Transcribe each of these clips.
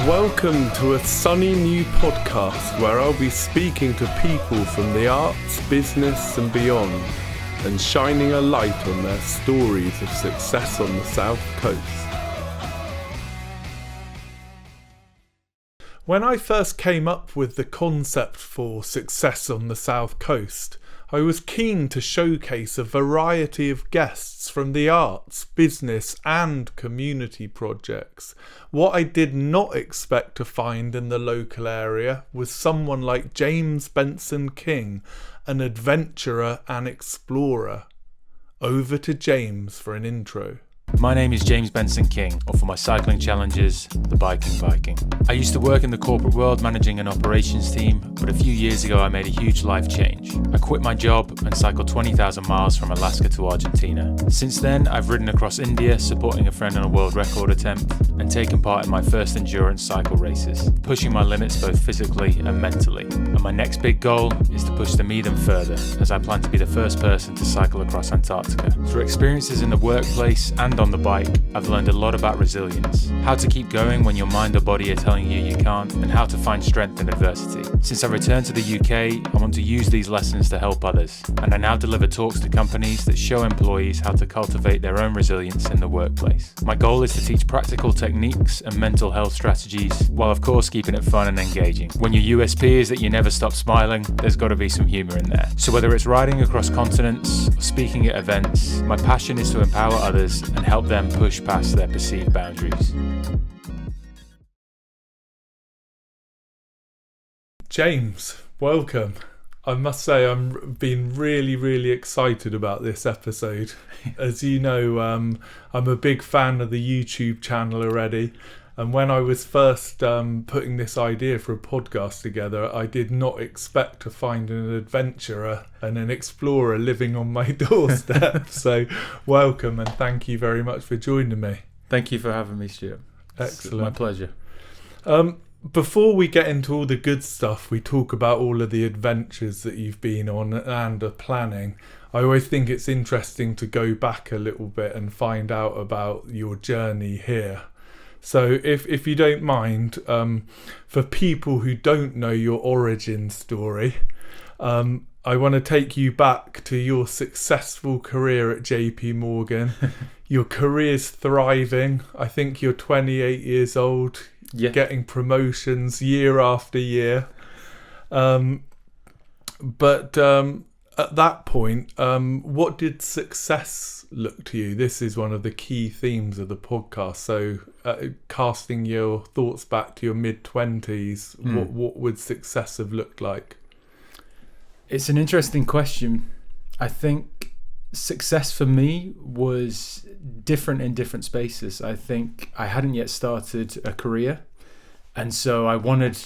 Welcome to a sunny new podcast where I'll be speaking to people from the arts, business and beyond, and shining a light on their stories of success on the South Coast. When I first came up with the concept for success on the South Coast, I was keen to showcase a variety of guests from the arts, business and community projects. What I did not expect to find in the local area was someone like James Benson-King, an adventurer and explorer. Over to James for an intro. My name is James Benson-King, or for my cycling challenges, the Biking Viking. I used to work in the corporate world managing an operations team, but a few years ago I made a huge life change. I quit my job and cycled 20,000 miles from Alaska to Argentina. Since then, I've ridden across India, supporting a friend on a world record attempt, and taken part in my first endurance cycle races, pushing my limits both physically and mentally. And my next big goal is to push them even further, as I plan to be the first person to cycle across Antarctica. Through experiences in the workplace and on the bike, I've learned a lot about resilience, how to keep going when your mind or body are telling you you can't, and how to find strength in adversity. Since I returned to the UK, I want to use these lessons to help others, and I now deliver talks to companies that show employees how to cultivate their own resilience in the workplace. My goal is to teach practical techniques and mental health strategies, while of course keeping it fun and engaging. When your USP is that you never stop smiling, there's got to be some humour in there. So whether it's riding across continents or speaking at events, my passion is to empower others and help them push past their perceived boundaries. James, welcome. I must say I'm been really excited about this episode. As you know, I'm a big fan of the YouTube channel already. And when I was first putting this idea for a podcast together, I did not expect to find an adventurer and an explorer living on my doorstep. So welcome and thank you very much for joining me. Thank you for having me, Stuart. Excellent. It's my pleasure. Before we get into all the good stuff, we talk about all of the adventures that you've been on and are planning. I always think it's interesting to go back a little bit and find out about your journey here. So if you don't mind, for people who don't know your origin story, I want to take you back to your successful career at JP Morgan. Your career's thriving. I think you're 28 years old, getting promotions year after year. But at that point, what did success look to you? This is one of the key themes of the podcast. So casting your thoughts back to your mid-20s, what would success have looked like? It's an interesting question. I think success for me was different in different spaces. I think I hadn't yet started a career, and so I wanted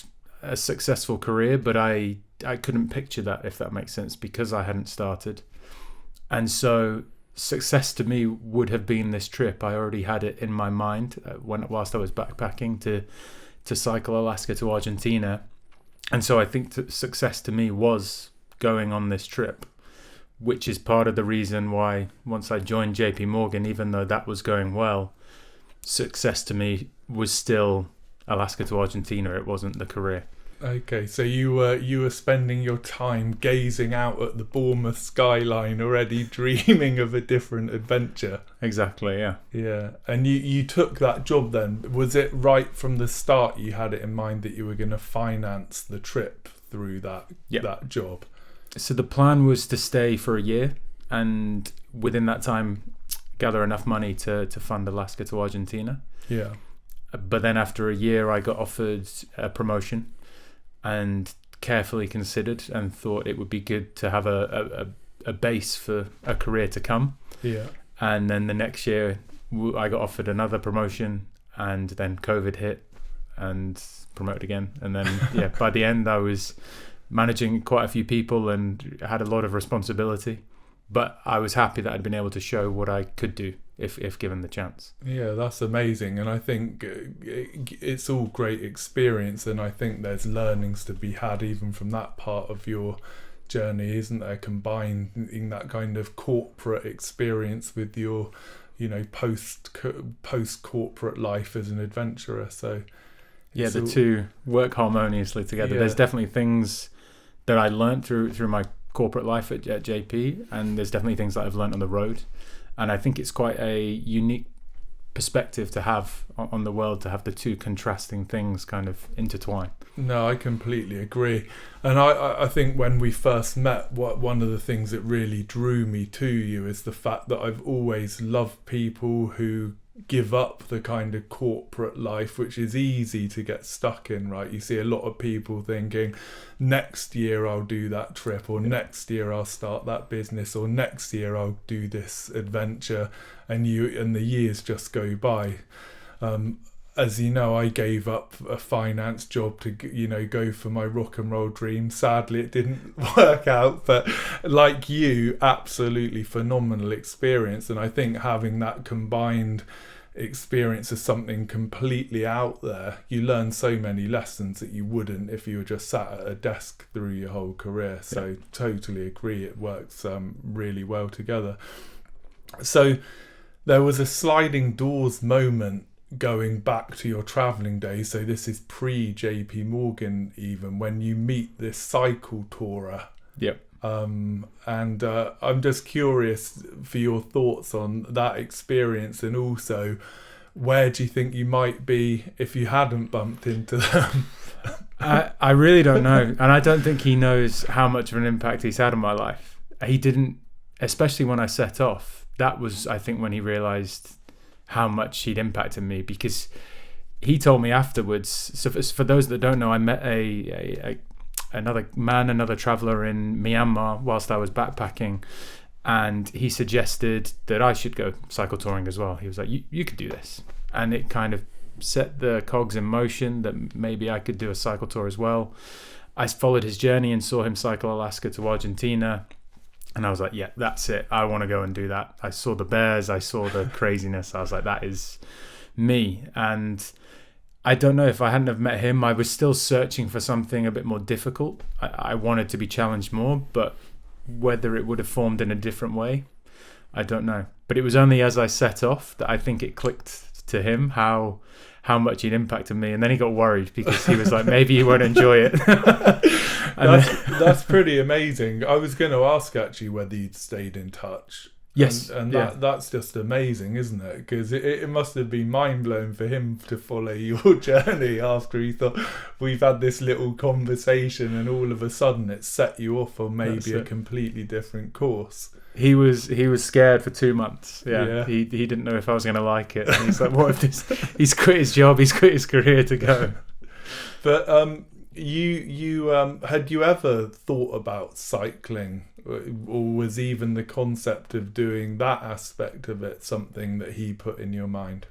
a successful career, but I couldn't picture that, if that makes sense, because I hadn't started. And so success to me would have been this trip. I already had it in my mind whilst I was backpacking to cycle Alaska to Argentina. And so I think success to me was going on this trip, which is part of the reason why once I joined JP Morgan, even though that was going well, success to me was still Alaska to Argentina. It wasn't the career. Okay, so you were spending your time gazing out at the Bournemouth skyline, already dreaming of a different adventure. Exactly, yeah. Yeah, and you took that job then. Was it right from the start you had it in mind that you were going to finance the trip through that job? So the plan was to stay for a year and within that time gather enough money to fund Alaska to Argentina. Yeah. But then after a year I got offered a promotion and carefully considered and thought it would be good to have a base for a career to come. Yeah. And then the next year I got offered another promotion and then COVID hit and promoted again. And then, by the end I was managing quite a few people and had a lot of responsibility. But I was happy that I'd been able to show what I could do if given the chance. Yeah, that's amazing. And I think it's all great experience. And I think there's learnings to be had even from that part of your journey, isn't there? Combining that kind of corporate experience with your, post corporate life as an adventurer. So Yeah, the two work harmoniously together. There's definitely things that I learned through my corporate life at JP, and there's definitely things that I've learned on the road. And I think it's quite a unique perspective to have on the world, to have the two contrasting things kind of intertwine. No, I completely agree. And I think when we first met, one of the things that really drew me to you is the fact that I've always loved people who give up the kind of corporate life, which is easy to get stuck in, right? You see a lot of people thinking, next year I'll do that trip, or next year I'll start that business, or next year I'll do this adventure, and the years just go by. As you know, I gave up a finance job to, go for my rock and roll dream. Sadly, it didn't work out, but like you, absolutely phenomenal experience. And I think having that combined experience of something completely out there, you learn so many lessons that you wouldn't if you were just sat at a desk through your whole career. So totally agree, it works really well together. So there was a sliding doors moment going back to your travelling days, so this is pre-JP Morgan even, when you meet this cycle tourer. And I'm just curious for your thoughts on that experience, and also where do you think you might be if you hadn't bumped into them? I really don't know, and I don't think he knows how much of an impact he's had on my life. He didn't, especially when I set off. That was, I think, when he realised how much he'd impacted me, because he told me afterwards. So for those that don't know, I met another traveller in Myanmar whilst I was backpacking, and he suggested that I should go cycle touring as well. He was like, you could do this, and it kind of set the cogs in motion that maybe I could do a cycle tour as well. I followed his journey and saw him cycle Alaska to Argentina. And I was like, yeah, that's it. I want to go and do that. I saw the bears. I saw the craziness. I was like, that is me. And I don't know, if I hadn't have met him, I was still searching for something a bit more difficult. I wanted to be challenged more, but whether it would have formed in a different way, I don't know. But it was only as I set off that I think it clicked to him how much he'd impacted me. And then he got worried because he was like, maybe you won't enjoy it. That's pretty amazing. I was going to ask actually whether you'd stayed in touch. Yes. And that's just amazing, isn't it? Because it must have been mind-blowing for him to follow your journey after he thought, we've had this little conversation, and all of a sudden it set you off on maybe a completely different course. He was scared for 2 months. He didn't know if I was going to like it. And he's like, what if this? He's quit his job. He's quit his career to go. But you had you ever thought about cycling, or was even the concept of doing that aspect of it something that he put in your mind?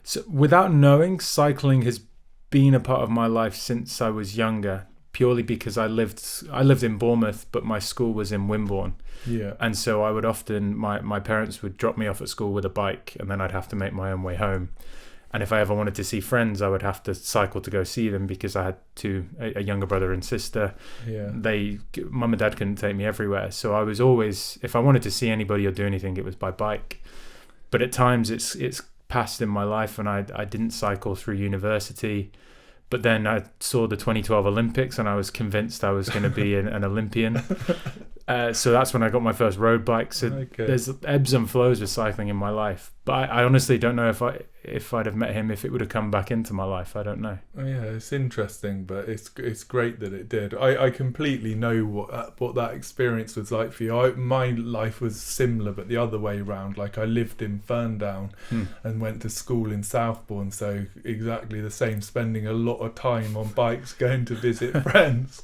So without knowing, cycling has been a part of my life since I was younger, purely because I lived in Bournemouth, but my school was in Wimborne. Yeah. And so I would often, my parents would drop me off at school with a bike, and then I'd have to make my own way home. And if I ever wanted to see friends, I would have to cycle to go see them, because I had a younger brother and sister. Yeah. Mum and dad couldn't take me everywhere. So I was always, if I wanted to see anybody or do anything, it was by bike. But at times it's passed in my life, and I didn't cycle through university. But then I saw the 2012 Olympics, and I was convinced I was going to be an Olympian. So that's when I got my first road bike. So there's ebbs and flows with cycling in my life. But I honestly don't know if I'd have met him, if it would have come back into my life. I don't know. Yeah, it's interesting, but it's great that it did. I completely know what that experience was like for you. My life was similar, but the other way around. Like, I lived in Ferndown and went to school in Southbourne, so exactly the same, spending a lot of time on bikes going to visit friends.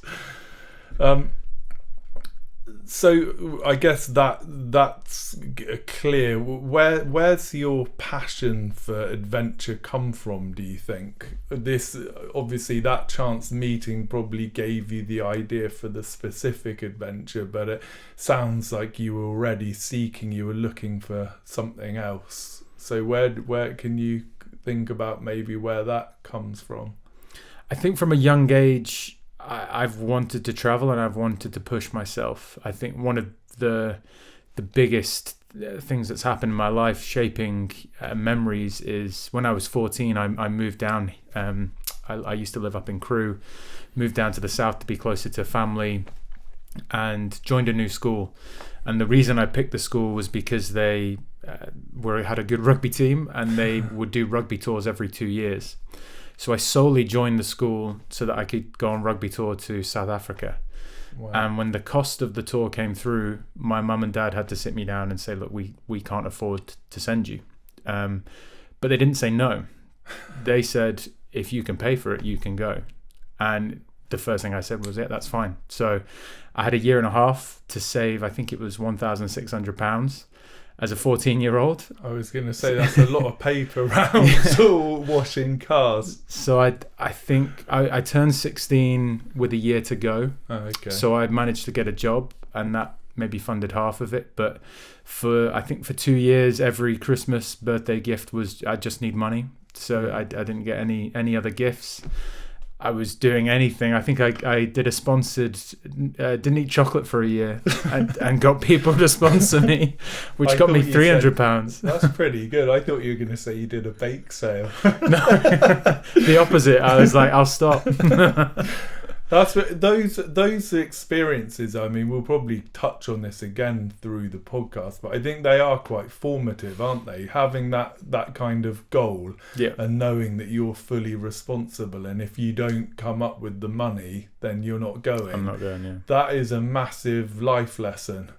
So I guess that's clear. Where's your passion for adventure come from, do you think? This, obviously, that chance meeting probably gave you the idea for the specific adventure, but it sounds like you were already you were looking for something else. So where can you think about maybe where that comes from? I think from a young age, I've wanted to travel, and I've wanted to push myself. I think one of the biggest things that's happened in my life, shaping memories, is when I was 14, I moved down I used to live up in Crewe, moved down to the south to be closer to family, and joined a new school. And the reason I picked the school was because they had a good rugby team, and they would do rugby tours every 2 years. So I solely joined the school so that I could go on rugby tour to South Africa. Wow. And when the cost of the tour came through, my mum and dad had to sit me down and say, look, we can't afford to send you. But they didn't say no. They said, if you can pay for it, you can go. And the first thing I said was, yeah, that's fine. So I had a year and a half to save, I think it was £1,600 as a 14-year-old. I was going to say that's a lot of paper rounds or washing cars. So I think I turned 16 with a year to go. Oh, okay. So I managed to get a job, and that maybe funded half of it. But I think for 2 years, every Christmas birthday gift was, I just need money. So I didn't get any other gifts. I was doing anything. I think I did a sponsored, didn't eat chocolate for a year and got people to sponsor me, which got me £300. That's pretty good. I thought you were going to say you did a bake sale. No, the opposite. I was like, I'll stop. That's those experiences. I mean, we'll probably touch on this again through the podcast, but I think they are quite formative, aren't they? Having that kind of goal, and knowing that you're fully responsible, and if you don't come up with the money, then you're not going. I'm not going. Yeah, that is a massive life lesson.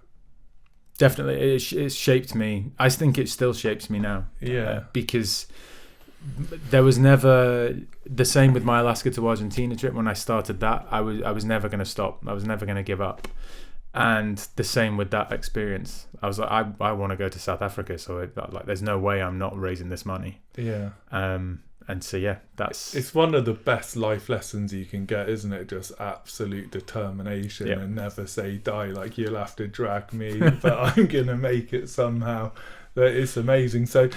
Definitely, it shaped me. I think it still shapes me now. Yeah, because there was never the same with my Alaska to Argentina trip. When I started that, I was never going to stop. I was never going to give up. And the same with that experience. I was like, I want to go to South Africa, so there's no way I'm not raising this money. Yeah. And so yeah, it's one of the best life lessons you can get, isn't it? Just absolute determination, and never say die. Like, you'll have to drag me, but I'm gonna make it somehow. It's amazing. So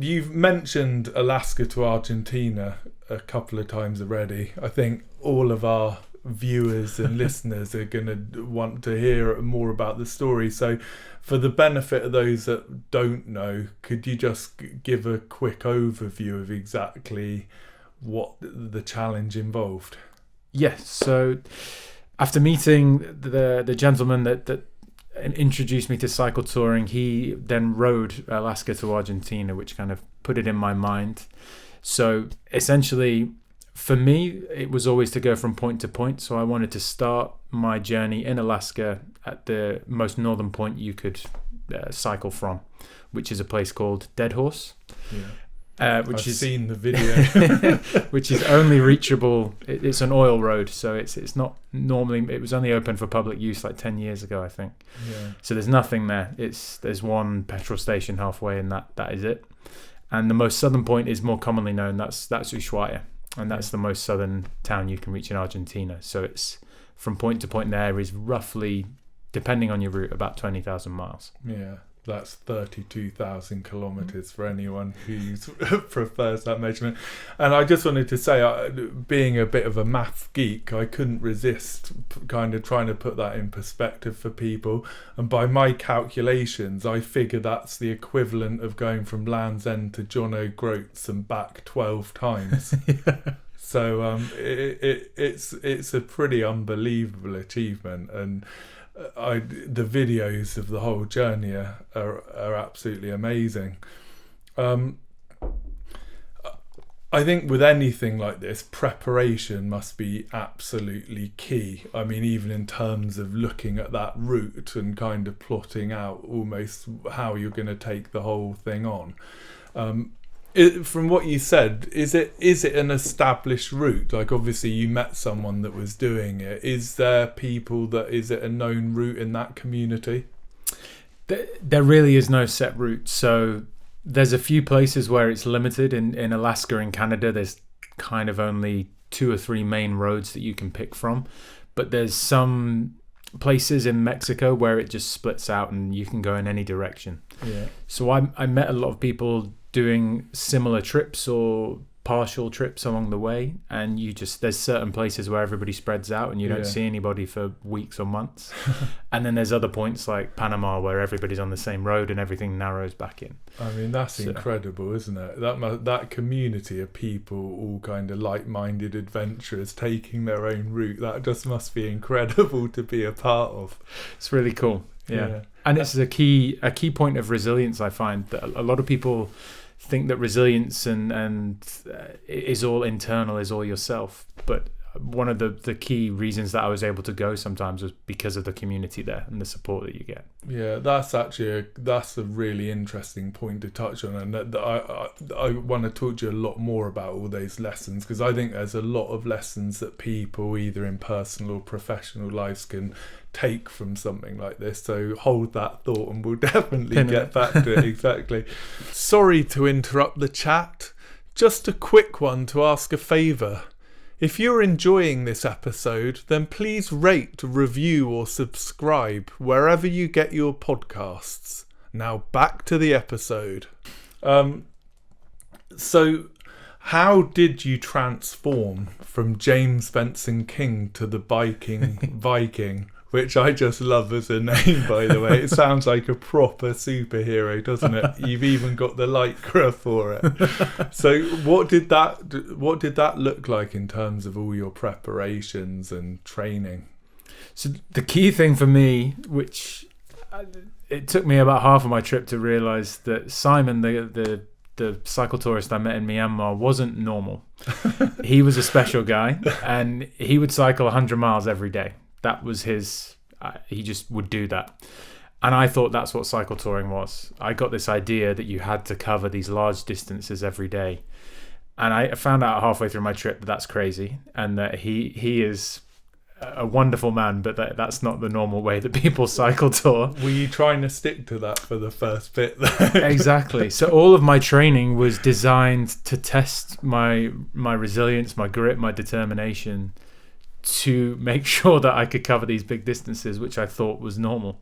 you've mentioned Alaska to Argentina a couple of times already. I think all of our viewers and listeners are going to want to hear more about the story. So for the benefit of those that don't know, could you just give a quick overview of exactly what the challenge involved? Yes. So after meeting the gentleman that introduced me to cycle touring, he then rode Alaska to Argentina, which kind of put it in my mind. So essentially, for me, it was always to go from point to point. So I wanted to start my journey in Alaska at the most northern point you could cycle from, which is a place called Dead Horse. I've seen the video. Which is only reachable. It's an oil road, so it's not normally. It was only open for public use like 10 years ago, I think. Yeah. So there's nothing there. There's one petrol station halfway, and that is it. And the most southern point is more commonly known. That's Ushuaia, and that's the most southern town you can reach in Argentina. So it's from point to point. There is roughly, depending on your route, about 20,000 miles. Yeah. That's 32,000 kilometres for anyone who prefers that measurement. And I just wanted to say, being a bit of a math geek, I couldn't resist kind of trying to put that in perspective for people. And by my calculations, I figure that's the equivalent of going from Land's End to John O'Groats and back 12 times. So it's a pretty unbelievable achievement. And the videos of the whole journey are absolutely amazing. I think with anything like this, preparation must be absolutely key. I mean, even in terms of looking at that route and kind of plotting out almost how you're going to take the whole thing on. From what you said, is it an established route? Like, obviously you met someone that was doing it. Is there is it a known route in that community? There really is no set route. So there's a few places where it's limited. In Alaska and Canada, there's kind of only 2 or 3 main roads that you can pick from. But there's some places in Mexico where it just splits out and you can go in any direction. Yeah. So I met a lot of people doing similar trips or partial trips along the way, and there's certain places where everybody spreads out and you don't see anybody for weeks or months. And then there's other points like Panama where everybody's on the same road and everything narrows back in. I mean, that's incredible, isn't it? That community of people, all kind of like-minded adventurers taking their own route, that just must be incredible to be a part of. It's really cool. Yeah. And it's a key point of resilience. I find that a lot of people think that resilience and is all internal, is all yourself. But one of the key reasons that I was able to go sometimes was because of the community there and the support that you get. Yeah, that's a really interesting point to touch on, and that I want to talk to you a lot more about all those lessons, because I think there's a lot of lessons that people either in personal or professional lives can take from something like this. So hold that thought and we'll definitely get back to it. Exactly. Sorry to interrupt the chat. Just a quick one to ask a favour. If you're enjoying this episode, then please rate, review or subscribe wherever you get your podcasts. Now back to the episode. So how did you transform from James Benson-King to the Biking Viking? Which I just love as a name, by the way. It sounds like a proper superhero, doesn't it? You've even got the lycra for it. So what did that look like in terms of all your preparations and training? So the key thing for me, which it took me about half of my trip to realise that Simon, the cycle tourist I met in Myanmar, wasn't normal. He was a special guy, and he would cycle 100 miles every day. That was he just would do that. And I thought that's what cycle touring was. I got this idea that you had to cover these large distances every day. And I found out halfway through my trip that that's crazy, and that he is a wonderful man, but that's not the normal way that people cycle tour. Were you trying to stick to that for the first bit? Exactly. So all of my training was designed to test my resilience, my grit, my determination, to make sure that I could cover these big distances, which I thought was normal.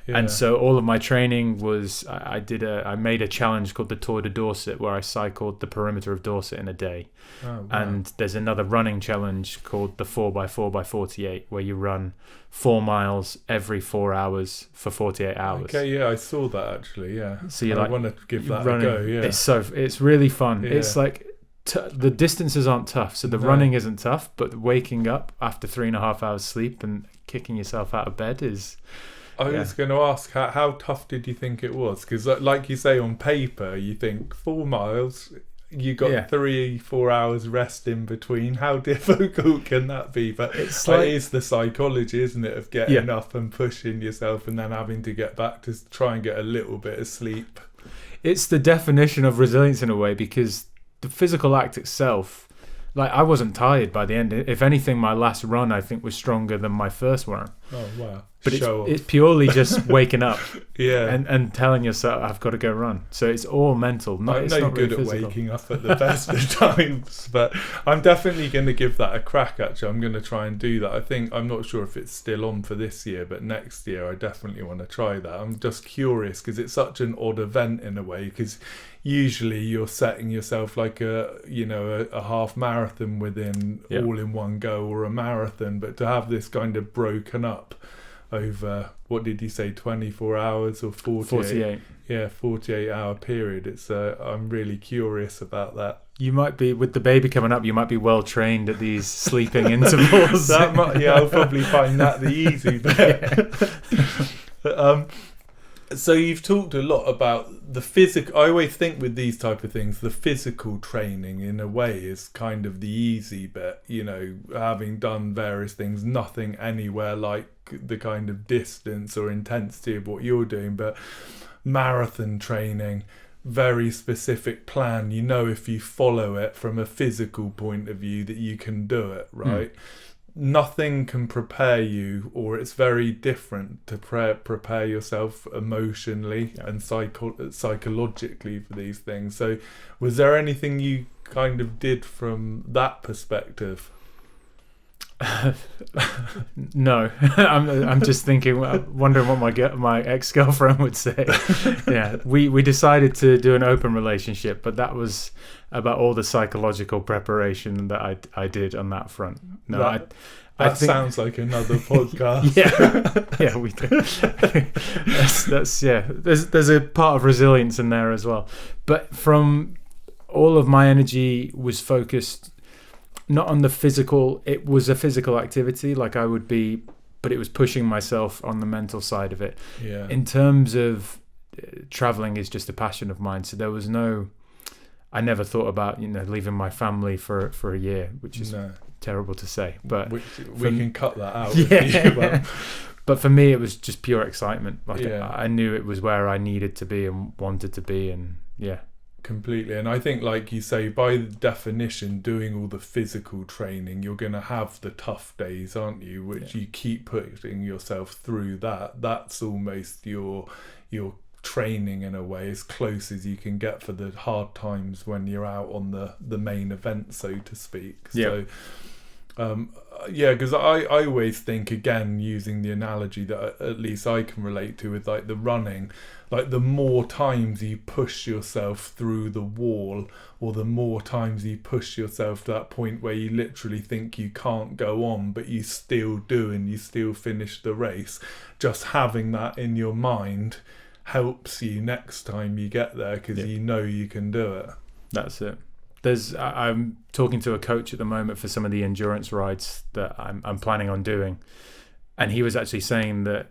Yeah. And so all of my training was, I made a challenge called the Tour de Dorset, where I cycled the perimeter of Dorset in a day. Oh, wow. And there's another running challenge called the 4x4x48, where you run 4 miles every 4 hours for 48 hours. Okay, yeah, I saw that actually, yeah. So I want to give that a go, yeah. It's really fun. Yeah. It's like, the distances aren't tough, so the running isn't tough, but waking up after 3.5 hours sleep and kicking yourself out of bed is... I was going to ask, how tough did you think it was? Because like you say, on paper, you think 4 miles, you got 3-4 hours rest in between. How difficult can that be? But it is the psychology, isn't it, of getting up and pushing yourself and then having to get back to try and get a little bit of sleep. It's the definition of resilience in a way, because the physical act itself, like, I wasn't tired by the end. If anything, my last run, I think, was stronger than my first one. Oh, wow. But it's purely just waking up and telling yourself, I've got to go run. So it's all mental. I'm no good at waking up at the best of times, but I'm definitely going to give that a crack, actually. I'm going to try and do that. I'm not sure if it's still on for this year, but next year I definitely want to try that. I'm just curious, because it's such an odd event in a way, because usually you're setting yourself like a half marathon within all in one go, or a marathon, but to have this kind of broken up over, what did you say, 24 hours or 48? Yeah, 48-hour period. It's I'm really curious about that. You might be, with the baby coming up, you might be well trained at these sleeping intervals. I'll probably find that the easy bit. So you've talked a lot about the physical. I always think with these type of things, the physical training in a way is kind of the easy bit. Having done various things, nothing anywhere like the kind of distance or intensity of what you're doing. But marathon training, very specific plan. If you follow it from a physical point of view, that you can do it, right? Nothing can prepare you, or it's very different to prepare yourself emotionally and psychologically for these things. So was there anything you kind of did from that perspective? No. I'm just thinking, wondering what my ex-girlfriend would say. Yeah, we decided to do an open relationship, but that was about all the psychological preparation that I did on that front. No, that sounds like another podcast. Yeah, we do. that's yeah. There's a part of resilience in there as well. But from all of my energy was focused not on the physical. It was a physical activity, like I would be, but it was pushing myself on the mental side of it. Yeah. In terms of traveling is just a passion of mine. So there was I never thought about leaving my family for a year, which is terrible to say, but we can cut that out. Yeah. But for me, it was just pure excitement. Like I knew it was where I needed to be and wanted to be, and completely. And I think, like you say, by definition, doing all the physical training, you're going to have the tough days, aren't you? Which you keep putting yourself through. That's almost your training in a way, as close as you can get for the hard times when you're out on the main event, so to speak. So because I always think, again, using the analogy that at least I can relate to with like the running, like the more times you push yourself through the wall, or the more times you push yourself to that point where you literally think you can't go on, but you still do and you still finish the race, just having that in your mind helps you next time you get there, because you know you can do it. That's it. I'm talking to a coach at the moment for some of the endurance rides that I'm planning on doing, and he was actually saying that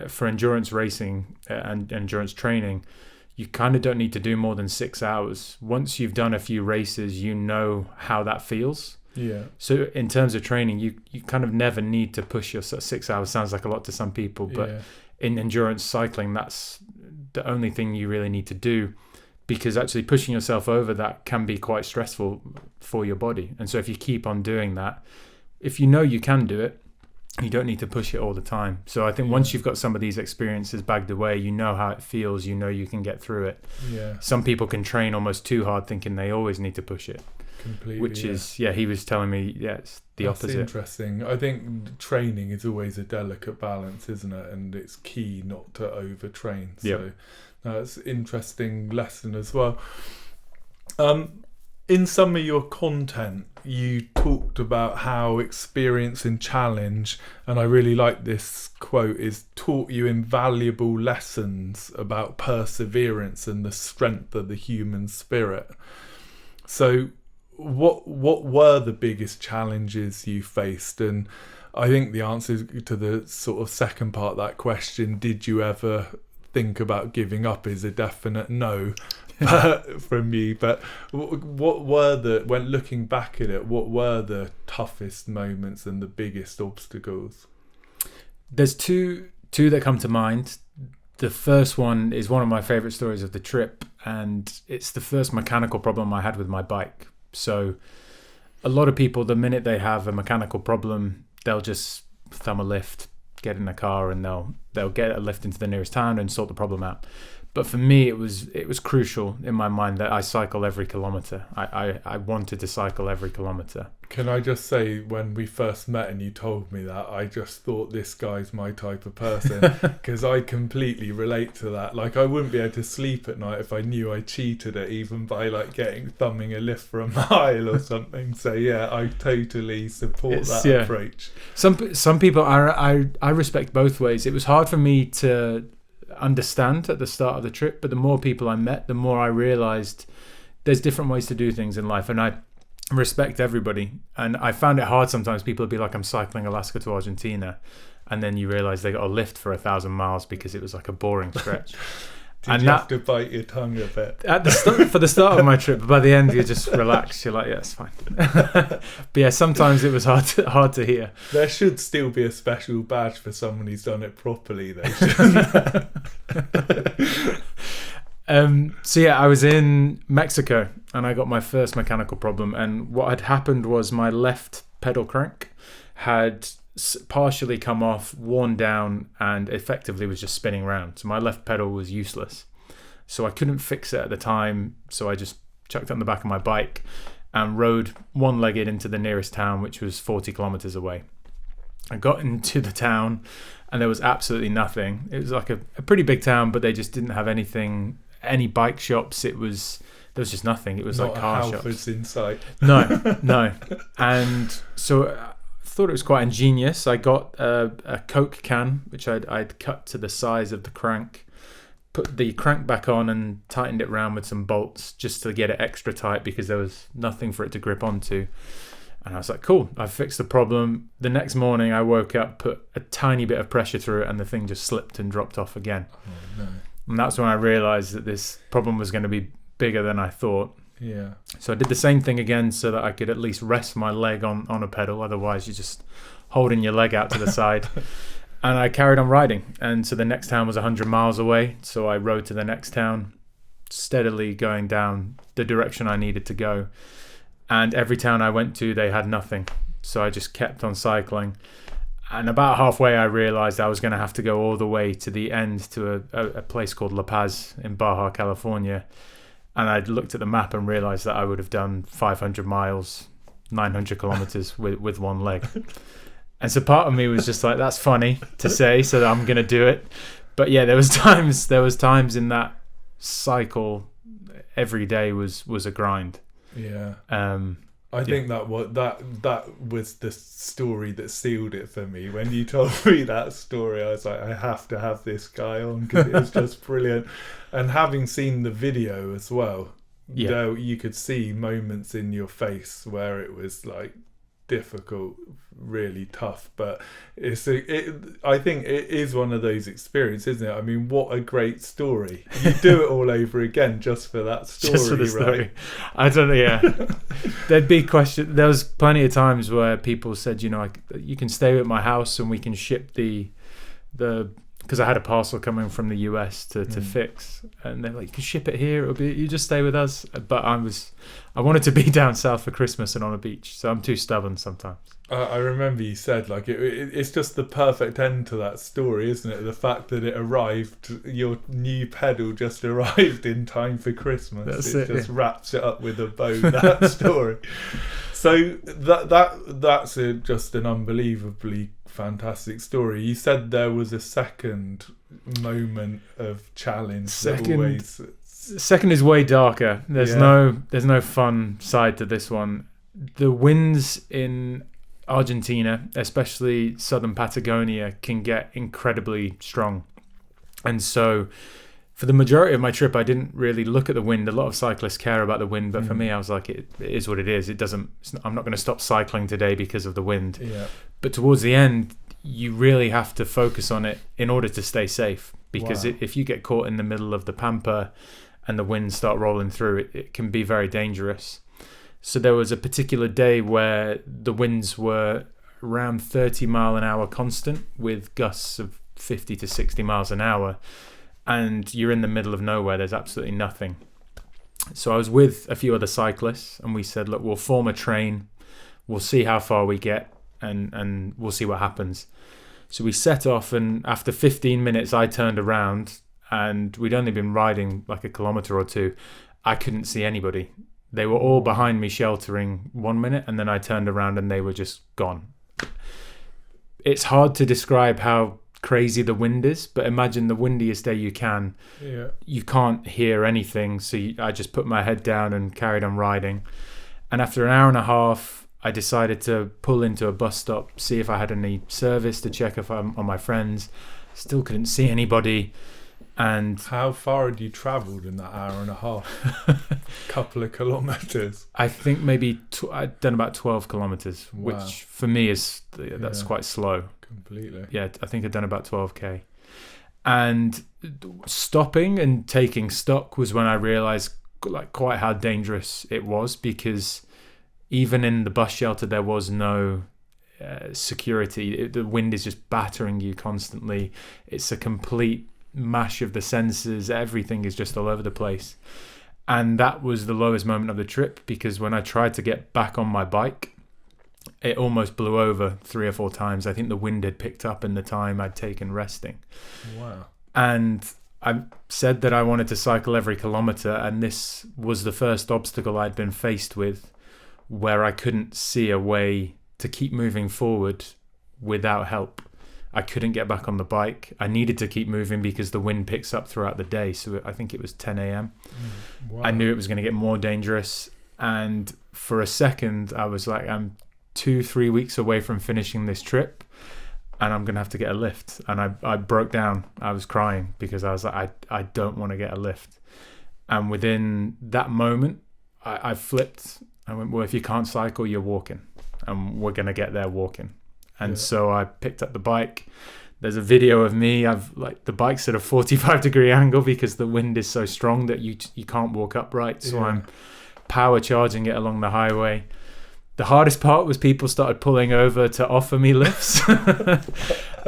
for endurance racing and endurance training, you kind of don't need to do more than 6 hours. Once you've done a few races, you know how that feels. Yeah. So in terms of training, you kind of never need to push yourself. 6 hours sounds like a lot to some people, but in endurance cycling, that's the only thing you really need to do, because actually pushing yourself over that can be quite stressful for your body. And so if you keep on doing that, if you know you can do it, you don't need to push it all the time. So I think once you've got some of these experiences bagged away, you know how it feels, you know you can get through it. Yeah. Some people can train almost too hard thinking they always need to push it. Completely. Which is, he was telling me, it's the opposite. That's interesting. I think training is always a delicate balance, isn't it? And it's key not to overtrain. So that's an interesting lesson as well. In some of your content, you talked about how experience and challenge, and I really like this quote, is taught you invaluable lessons about perseverance and the strength of the human spirit. So what were the biggest challenges you faced? And I think the answer to the sort of second part of that question, did you ever think about giving up, is a definite no from you. But what were when looking back at it, what were the toughest moments and the biggest obstacles? There's two that come to mind. The first one is one of my favorite stories of the trip, and it's the first mechanical problem I had with my bike. So a lot of people, the minute they have a mechanical problem, they'll just thumb a lift, get in a car, and they'll get a lift into the nearest town and sort the problem out. But for me, it was crucial in my mind that I cycle every kilometre. I wanted to cycle every kilometre. Can I just say, when we first met and you told me that, I just thought, this guy's my type of person, because I completely relate to that. Like, I wouldn't be able to sleep at night if I knew I cheated it, even by like thumbing a lift for a mile or something. So yeah, I totally support that approach. Some people I respect both ways. It was hard for me to understand at the start of the trip, but the more people I met, the more I realized there's different ways to do things in life, and I respect everybody. And I found it hard sometimes. People would be like, I'm cycling Alaska to Argentina, and then you realize they got a lift for 1,000 miles because it was like a boring stretch. Did you have to bite your tongue a bit at the start, for the start of my trip? But by the end, you just relax. You're like, yeah, it's fine. But yeah, sometimes it was hard to hear. There should still be a special badge for someone who's done it properly, though, shouldn't there? So yeah, I was in Mexico and I got my first mechanical problem. And what had happened was my left pedal crank had partially come off, worn down, and effectively was just spinning around. So my left pedal was useless. So I couldn't fix it at the time. So I just chucked it on the back of my bike and rode one-legged into the nearest town, which was 40 kilometers away. I got into the town and there was absolutely nothing. It was like a pretty big town, but they just didn't have any bike shops. There there was just nothing. It was Not like a car Halfords shops. in sight. No. And so I thought it was quite ingenious. I got a Coke can, which I'd cut to the size of the crank, put the crank back on and tightened it round with some bolts just to get it extra tight because there was nothing for it to grip onto. And I was like, cool, I've fixed the problem. The next morning I woke up, put a tiny bit of pressure through it, and the thing just slipped and dropped off again. Oh, no. And that's when I realised that this problem was going to be bigger than I thought. Yeah. So I did the same thing again so that I could at least rest my leg on a pedal. Otherwise, you're just holding your leg out to the side. And I carried on riding. And so the next town was 100 miles away. So I rode to the next town, steadily going down the direction I needed to go. And every town I went to, they had nothing. So I just kept on cycling. And about halfway, I realized I was going to have to go all the way to the end to a place called La Paz in Baja, California. And I looked at the map and realized that I would have done 500 miles, 900 kilometers with one leg. And so part of me was just like, that's funny to say, so I'm going to do it. But yeah, there was times in that cycle, every day was a grind. Yeah. I think that was the story that sealed it for me. When you told me that story, I was like, I have to have this guy on because it was just brilliant. And having seen the video as well, you could see moments in your face where it was like difficult, really tough, but I think it is one of those experiences, isn't it? I mean, what a great story. You do it all over again just for that story. Just for the story, right? I don't know. Yeah. There'd be question. There was plenty of times where people said, you know, you can stay at my house and we can ship the because I had a parcel coming from the US to fix, and they're like, you can ship it here, it'll be, you just stay with us. But I wanted to be down south for Christmas and on a beach, so I'm too stubborn sometimes. I remember you said, like, it's just the perfect end to that story, isn't it? The fact that it arrived, your new pedal just arrived in time for Christmas. It just wraps it up with a bow, that story. So that's just an unbelievably fantastic story. You said there was a second moment of challenge. Second is way darker. There's no fun side to this one. The winds in Argentina, especially Southern Patagonia, can get incredibly strong. And so for the majority of my trip, I didn't really look at the wind. A lot of cyclists care about the wind, but for me, I was like, it is what it is. I'm not going to stop cycling today because of the wind. Yeah. But towards the end, you really have to focus on it in order to stay safe. Because if you get caught in the middle of the pampa and the winds start rolling through, it can be very dangerous. So there was a particular day where the winds were around 30 mile an hour constant with gusts of 50 to 60 miles an hour. And you're in the middle of nowhere. There's absolutely nothing. So I was with a few other cyclists and we said, look, we'll form a train. We'll see how far we get and we'll see what happens. So we set off, and after 15 minutes, I turned around and we'd only been riding like a kilometer or two. I couldn't see anybody. They were all behind me sheltering 1 minute, and then I turned around and they were just gone. It's hard to describe how crazy the wind is, but imagine the windiest day you can. Yeah. You can't hear anything, so I just put my head down and carried on riding. And after an hour and a half, I decided to pull into a bus stop, see if I had any service, to check if I'm on my friends. Still couldn't see anybody. And how far had you travelled in that hour and a half? Couple of kilometres. I think maybe I'd done about 12 kilometres, which for me that's quite slow. Completely. Yeah, I think I'd done about 12k. And stopping and taking stock was when I realised like quite how dangerous it was, because even in the bus shelter there was no security. The wind is just battering you constantly. It's a complete mash of the senses. Everything is just all over the place. And that was the lowest moment of the trip, because when I tried to get back on my bike, it almost blew over 3 or 4 times. I think the wind had picked up in the time I'd taken resting. Wow. And I said that I wanted to cycle every kilometre, and this was the first obstacle I'd been faced with where I couldn't see a way to keep moving forward without help. I couldn't get back on the bike. I needed to keep moving because the wind picks up throughout the day. So I think it was 10 a.m. Wow. I knew it was going to get more dangerous. And for a second, I was like, I'm 2-3 weeks away from finishing this trip, and I'm going to have to get a lift. And I broke down. I was crying because I was like, I don't want to get a lift. And within that moment, I flipped. I went, well, if you can't cycle, you're walking. And we're going to get there walking. And so I picked up the bike. There's a video of me. The bike's at a 45-degree angle because the wind is so strong that you can't walk upright. So I'm power charging it along the highway. The hardest part was people started pulling over to offer me lifts.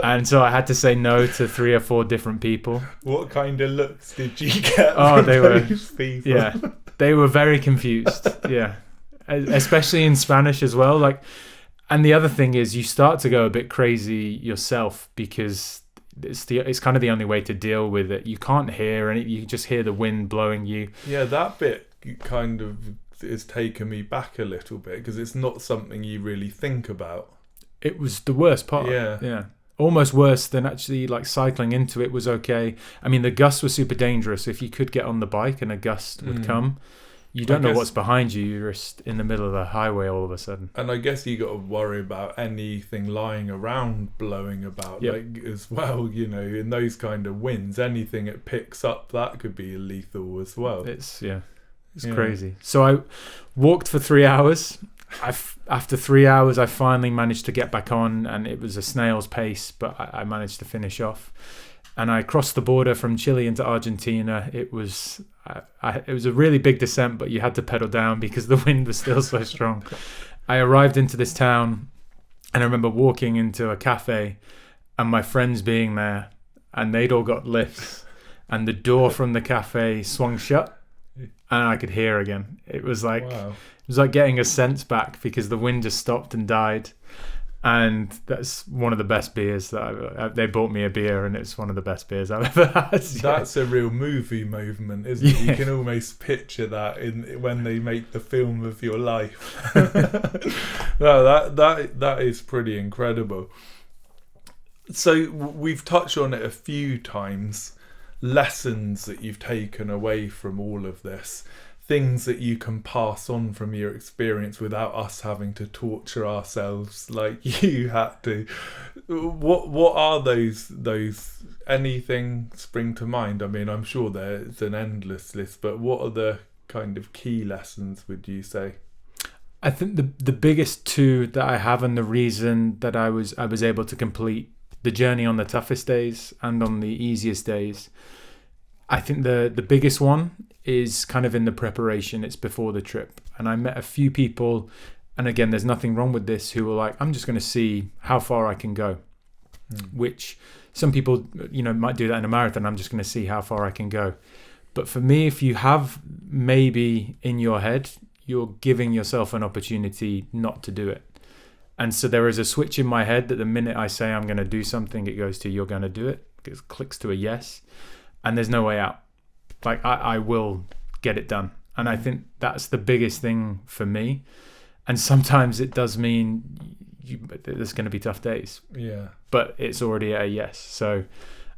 And so I had to say no to 3 or 4 different people. What kind of looks did you get? Oh, they were people? Yeah, they were very confused. Yeah, especially in Spanish as well. And the other thing is, you start to go a bit crazy yourself because it's kind of the only way to deal with it. You can't hear, and you just hear the wind blowing you. Yeah, that bit kind of has taken me back a little bit because it's not something you really think about. It was the worst part. Yeah. Almost worse than actually cycling into it was okay. I mean, the gusts were super dangerous. If you could get on the bike and a gust would come, you don't know what's behind you. You're just in the middle of the highway all of a sudden. And I guess you got to worry about anything lying around blowing about as well. In those kind of winds, anything it picks up, that could be lethal as well. It's crazy. So I walked for 3 hours. After 3 hours, I finally managed to get back on, and it was a snail's pace, but I managed to finish off. And I crossed the border from Chile into Argentina. It was a really big descent, but you had to pedal down because the wind was still so strong. I arrived into this town, and I remember walking into a cafe and my friends being there, and they'd all got lifts, and the door from the cafe swung shut, and I could hear again. It was like getting a sense back because the wind just stopped and died. And that's one of the best beers that they bought me a beer, and it's one of the best beers I've ever had. That's a real movie movement, isn't it? You can almost picture that when they make the film of your life. No, that is pretty incredible. So we've touched on it a few times. Lessons that you've taken away from all of this. Things that you can pass on from your experience without us having to torture ourselves like you had to. What are those? Anything spring to mind? I mean, I'm sure there's an endless list, but what are the kind of key lessons, would you say? I think the biggest two that I have, and the reason that I was able to complete the journey on the toughest days and on the easiest days, I think the biggest one is kind of in the preparation. It's before the trip. And I met a few people, and again, there's nothing wrong with this, who were like, I'm just going to see how far I can go. Which some people, might do that in a marathon. I'm just going to see how far I can go. But for me, if you have maybe in your head, you're giving yourself an opportunity not to do it. And so there is a switch in my head that the minute I say I'm going to do something, it goes to you're going to do it. It clicks to a yes. And there's no way out. I will get it done. And I think that's the biggest thing for me. And sometimes it does mean there's going to be tough days. Yeah. But it's already a yes. So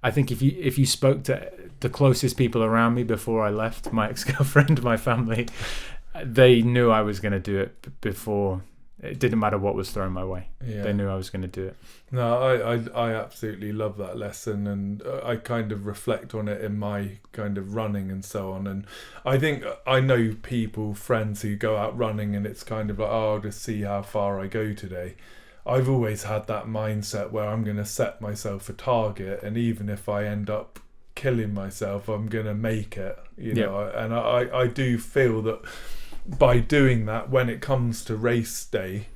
I think if you spoke to the closest people around me before I left, my ex-girlfriend, my family, they knew I was going to do it before. It didn't matter what was thrown my way. Yeah. They knew I was going to do it. No, I absolutely love that lesson, and I kind of reflect on it in my kind of running and so on. And I think I know friends who go out running, and it's kind of like, I'll just see how far I go today. I've always had that mindset where I'm going to set myself a target, and even if I end up killing myself, I'm going to make it. know. And I do feel that by doing that, when it comes to race day,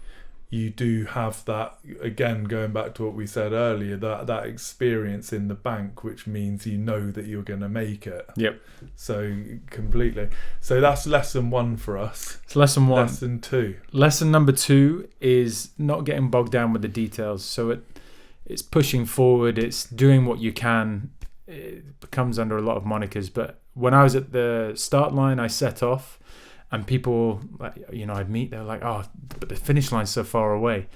you do have that, again, going back to what we said earlier, that experience in the bank, which means that you're going to make it. Yep. So completely. So that's lesson 1 for us. It's lesson 1. Lesson 2. Lesson number 2 is not getting bogged down with the details. So it's pushing forward. It's doing what you can. It comes under a lot of monikers. But when I was at the start line, I set off. And people, I'd meet, they were like, oh, but the finish line's so far away.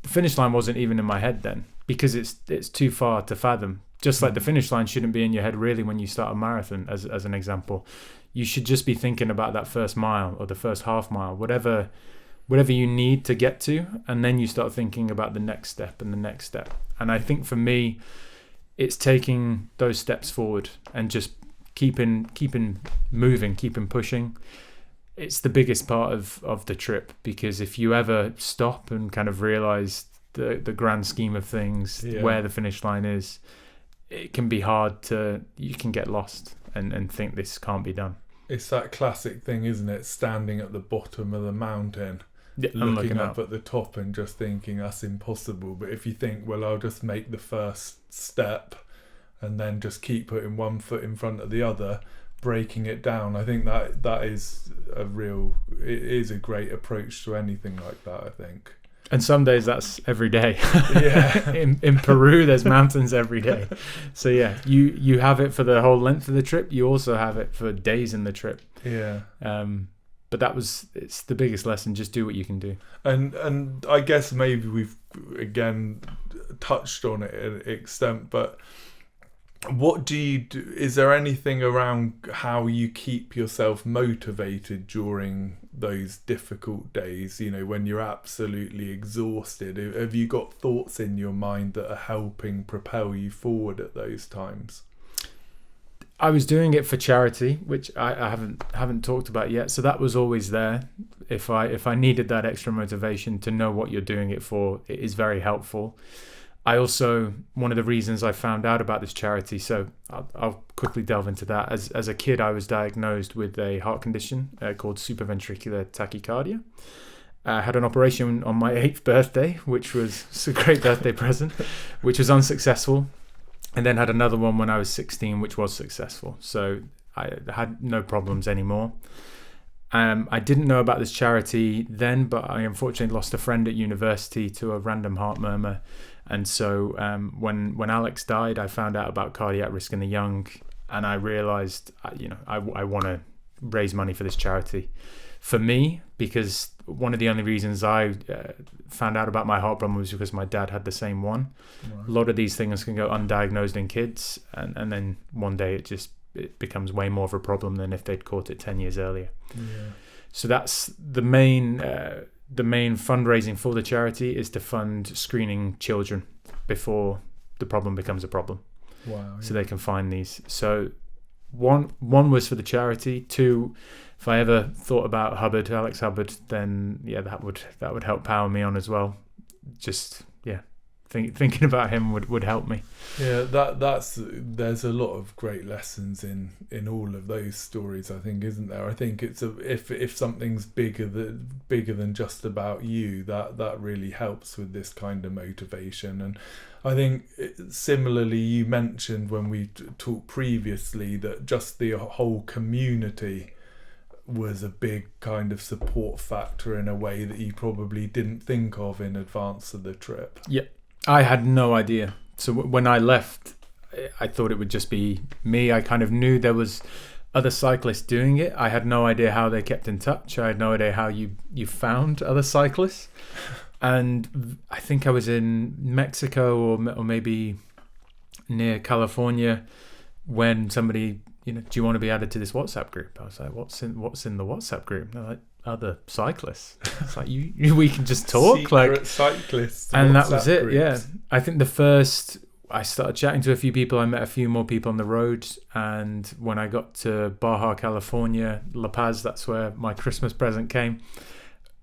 the finish line wasn't even in my head then, because it's too far to fathom. Just like the finish line shouldn't be in your head really when you start a marathon, as an example. You should just be thinking about that first mile or the first half mile, whatever you need to get to, and then you start thinking about the next step and the next step. And I think for me, it's taking those steps forward and just keeping moving, keeping pushing. It's the biggest part of the trip, because if you ever stop and kind of realize the grand scheme of things, where the finish line is, it can be hard you can get lost and think this can't be done. It's that classic thing, isn't it? Standing at the bottom of the mountain, looking up at the top and just thinking that's impossible. But if you think, well, I'll just make the first step and then just keep putting one foot in front of the other, breaking it down, I think that is it is a great approach to anything like that, I think. And some days that's every day. Yeah. in Peru, there's mountains every day. So yeah, you have it for the whole length of the trip. You also have it for days in the trip. Yeah. But it's the biggest lesson. Just do what you can do. And I guess maybe we've again touched on it to an extent, but what do you do? Is there anything around how you keep yourself motivated during those difficult days, when you're absolutely exhausted? Have you got thoughts in your mind that are helping propel you forward at those times? I was doing it for charity, which I haven't talked about yet. So that was always there. If I needed that extra motivation to know what you're doing it for, it is very helpful. I also, one of the reasons I found out about this charity, so I'll quickly delve into that. As a kid, I was diagnosed with a heart condition called supraventricular tachycardia. I had an operation on my 8th birthday, which was a great birthday present, which was unsuccessful. And then had another one when I was 16, which was successful. So I had no problems anymore. I didn't know about this charity then, but I unfortunately lost a friend at university to a random heart murmur. And so when Alex died, I found out about cardiac risk in the young, and I realized, I want to raise money for this charity. For me, because one of the only reasons I found out about my heart problem was because my dad had the same one. Right. A lot of these things can go undiagnosed in kids, and then one day it becomes way more of a problem than if they'd caught it 10 years earlier. Yeah. So that's the main fundraising for the charity, is to fund screening children before the problem becomes a problem. Wow. So they can find these. So one was for the charity. 2, if I ever thought about Alex Hubbard, then that would help power me on as well. Just thinking about him would help me. Yeah, there's a lot of great lessons in all of those stories, I think, isn't there? I think it's if something's bigger than just about you, that really helps with this kind of motivation. And I think similarly, you mentioned when we talked previously that just the whole community was a big kind of support factor in a way that you probably didn't think of in advance of the trip. Yeah, I had no idea. So when I left, I thought it would just be me. I kind of knew there was other cyclists doing it. I had no idea how they kept in touch. I had no idea how you found other cyclists. And I think I was in Mexico or maybe near California when somebody, do you want to be added to this WhatsApp group? I was like, what's in the WhatsApp group? They're like, other cyclists. It's like we can just talk. Secret cyclists. And WhatsApp that was it. groups. Yeah, I think I started chatting to a few people. I met a few more people on the road, and when I got to Baja California, La Paz, that's where my Christmas present came,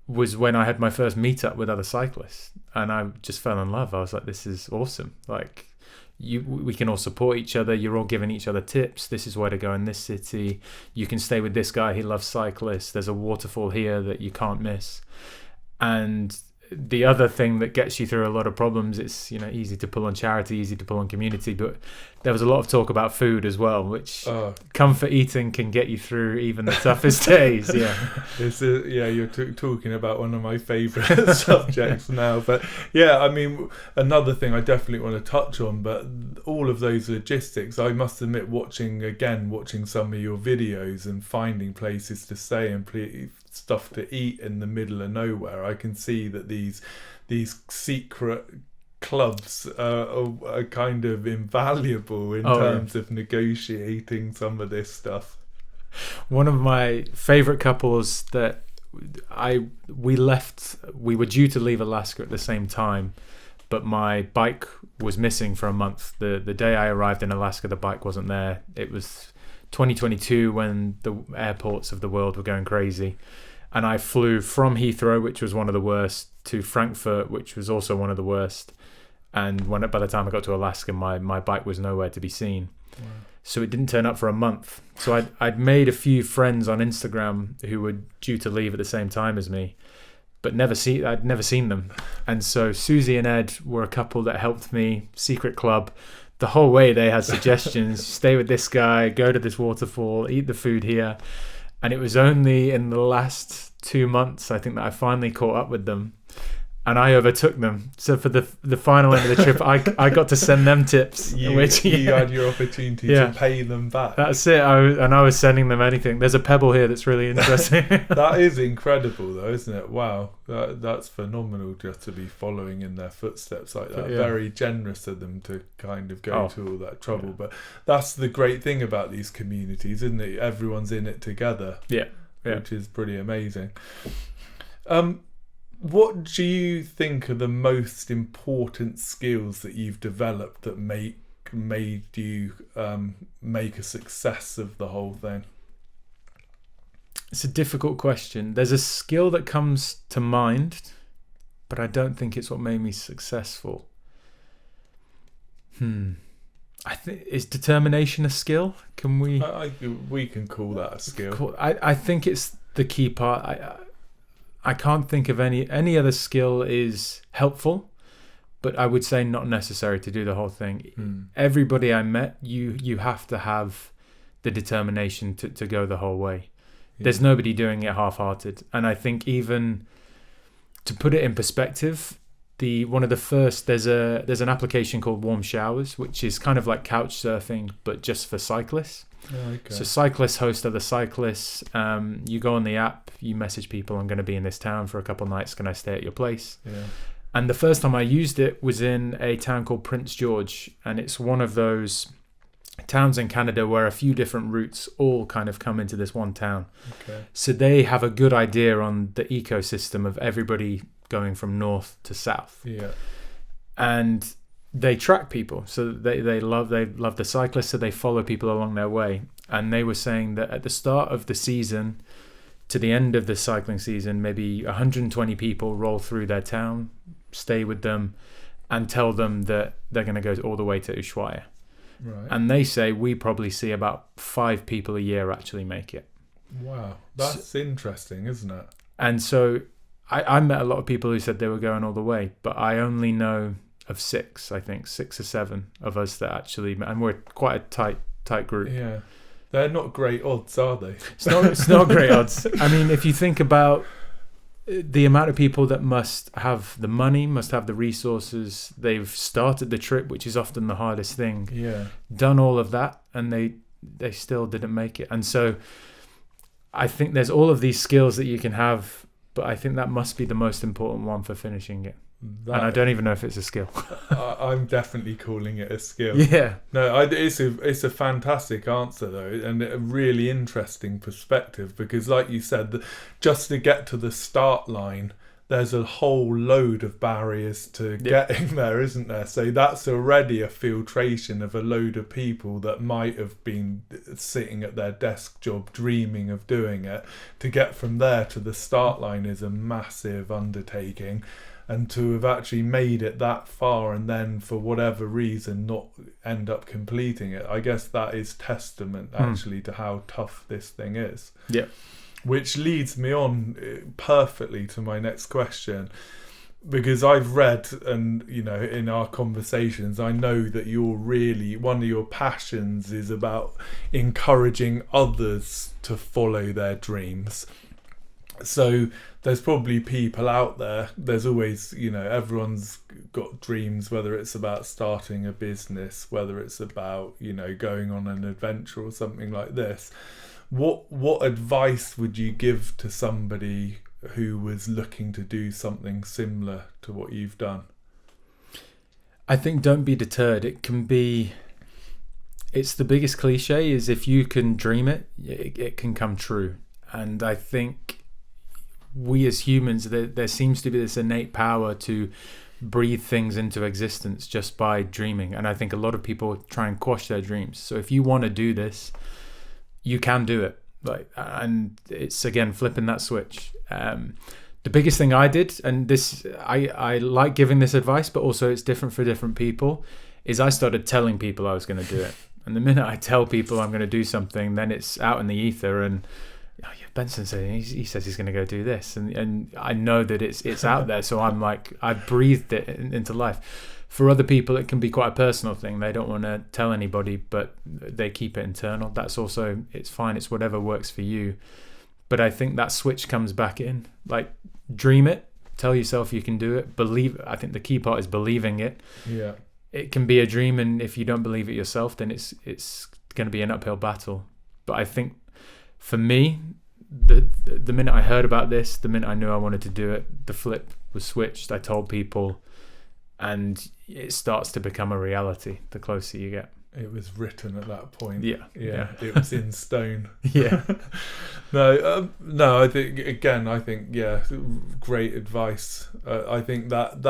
was when I had my first meetup with other cyclists, and I just fell in love. I was like, this is awesome. Like, we can all support each other. You're all giving each other tips. This is where to go in this city. You can stay with this guy. He loves cyclists. There's a waterfall here that you can't miss. And the other thing that gets you through a lot of problems, it's easy to pull on charity, easy to pull on community, but there was a lot of talk about food as well, which comfort eating can get you through even the toughest days. You're talking about one of my favorite subjects now. But I mean, another thing I definitely want to touch on, but all of those logistics, I must admit, watching some of your videos and finding places to stay and stuff to eat in the middle of nowhere, I can see that these secret clubs are kind of invaluable in terms of negotiating some of this stuff. One of my favorite couples that we were due to leave Alaska at the same time, but my bike was missing for a month. The day I arrived in Alaska, the bike wasn't there. It was 2022 when the airports of the world were going crazy, and I flew from Heathrow, which was one of the worst, to Frankfurt, which was also one of the worst. And by the time I got to Alaska, my bike was nowhere to be seen. Wow. So it didn't turn up for a month. So I'd made a few friends on Instagram who were due to leave at the same time as me, but I'd never seen them. And so Susie and Ed were a couple that helped me, secret club. The whole way they had suggestions, stay with this guy, go to this waterfall, eat the food here. And it was only in the last 2 months, I think, that I finally caught up with them. And I overtook them. So for the final end of the trip, I got to send them tips. You had your opportunity to pay them back. That's it. I was sending them anything. There's a pebble here that's really interesting. That is incredible, though, isn't it? Wow, that's phenomenal, just to be following in their footsteps like that. Yeah. Very generous of them to kind of go to all that trouble. Yeah. But that's the great thing about these communities, isn't it? Everyone's in it together. Yeah. Which is pretty amazing. What do you think are the most important skills that you've developed that made you make a success of the whole thing? It's a difficult question. There's a skill that comes to mind, but I don't think it's what made me successful. I think, is determination a skill? Can we? We can call that a skill. I think it's the key part. I can't think of any other skill is helpful, but I would say not necessary to do the whole thing. Everybody I met, you have to have the determination to go the whole way. Yeah. There's nobody doing it half-hearted. And I think even to put it in perspective, one of the first, there's an application called Warm Showers, which is kind of like couch surfing, but just for cyclists. Oh, okay. So cyclists host other cyclists. You go on the app, you message people, I'm going to be in this town for a couple of nights, can I stay at your place? Yeah. And the first time I used it was in a town called Prince George, and it's one of those towns in Canada where a few different routes all kind of come into this one town. Okay. So they have a good idea on the ecosystem of everybody going from north to south. Yeah. And they track people, so they love the cyclists, so they follow people along their way. And they were saying that at the start of the season to the end of the cycling season, maybe 120 people roll through their town, stay with them, and tell them that they're going to go all the way to Ushuaia. Right. And they say we probably see about 5 people a year actually make it. Wow, that's interesting, isn't it? And so I met a lot of people who said they were going all the way, but I only know of 6 or 7 of us that actually, and we're quite a tight group. Yeah, they're not great odds, are they? It's not great odds. I mean, if you think about the amount of people that must have the money, must have the resources, they've started the trip, which is often the hardest thing. Yeah, done all of that, and they still didn't make it. And so I think there's all of these skills that you can have, but I think that must be the most important one for finishing it. And I don't even know if it's a skill. I'm definitely calling it a skill. Yeah. No, it's a fantastic answer though, and a really interesting perspective, because like you said, just to get to the start line, there's a whole load of barriers to getting there, isn't there? So that's already a filtration of a load of people that might have been sitting at their desk job dreaming of doing it. To get from there to the start line is a massive undertaking. And to have actually made it that far and then for whatever reason not end up completing it, I guess that is testament actually to how tough this thing is. Yeah. Which leads me on perfectly to my next question, because I've read, and in our conversations, I know that you're really, one of your passions is about encouraging others to follow their dreams. So there's probably people out there, there's always, everyone's got dreams, whether it's about starting a business, whether it's about, going on an adventure or something like this. what advice would you give to somebody who was looking to do something similar to what you've done? I think don't be deterred. It's the biggest cliche, is if you can dream it, it can come true. And I think we as humans, there seems to be this innate power to breathe things into existence just by dreaming. And I think a lot of people try and quash their dreams. So if you want to do this, you can do it. And it's, again, flipping that switch. The biggest thing I did, and this, I like giving this advice, but also it's different for different people, is I started telling people I was going to do it. And the minute I tell people I'm going to do something, then it's out in the ether, and Benson said he says he's going to go do this, and I know that it's out there. So I'm like, I breathed it into life. For other people, it can be quite a personal thing. They don't want to tell anybody, but they keep it internal. That's also, it's fine. It's whatever works for you. But I think that switch comes back in. Like, dream it. Tell yourself you can do it. Believe. I think the key part is believing it. Yeah. It can be a dream, and if you don't believe it yourself, then it's going to be an uphill battle. But I think for me, the minute I heard about this, the minute I knew I wanted to do it, the flip was switched. I told people, and it starts to become a reality the closer you get. It was written at that point. Yeah. It was in stone. Yeah. No, I think great advice. I think that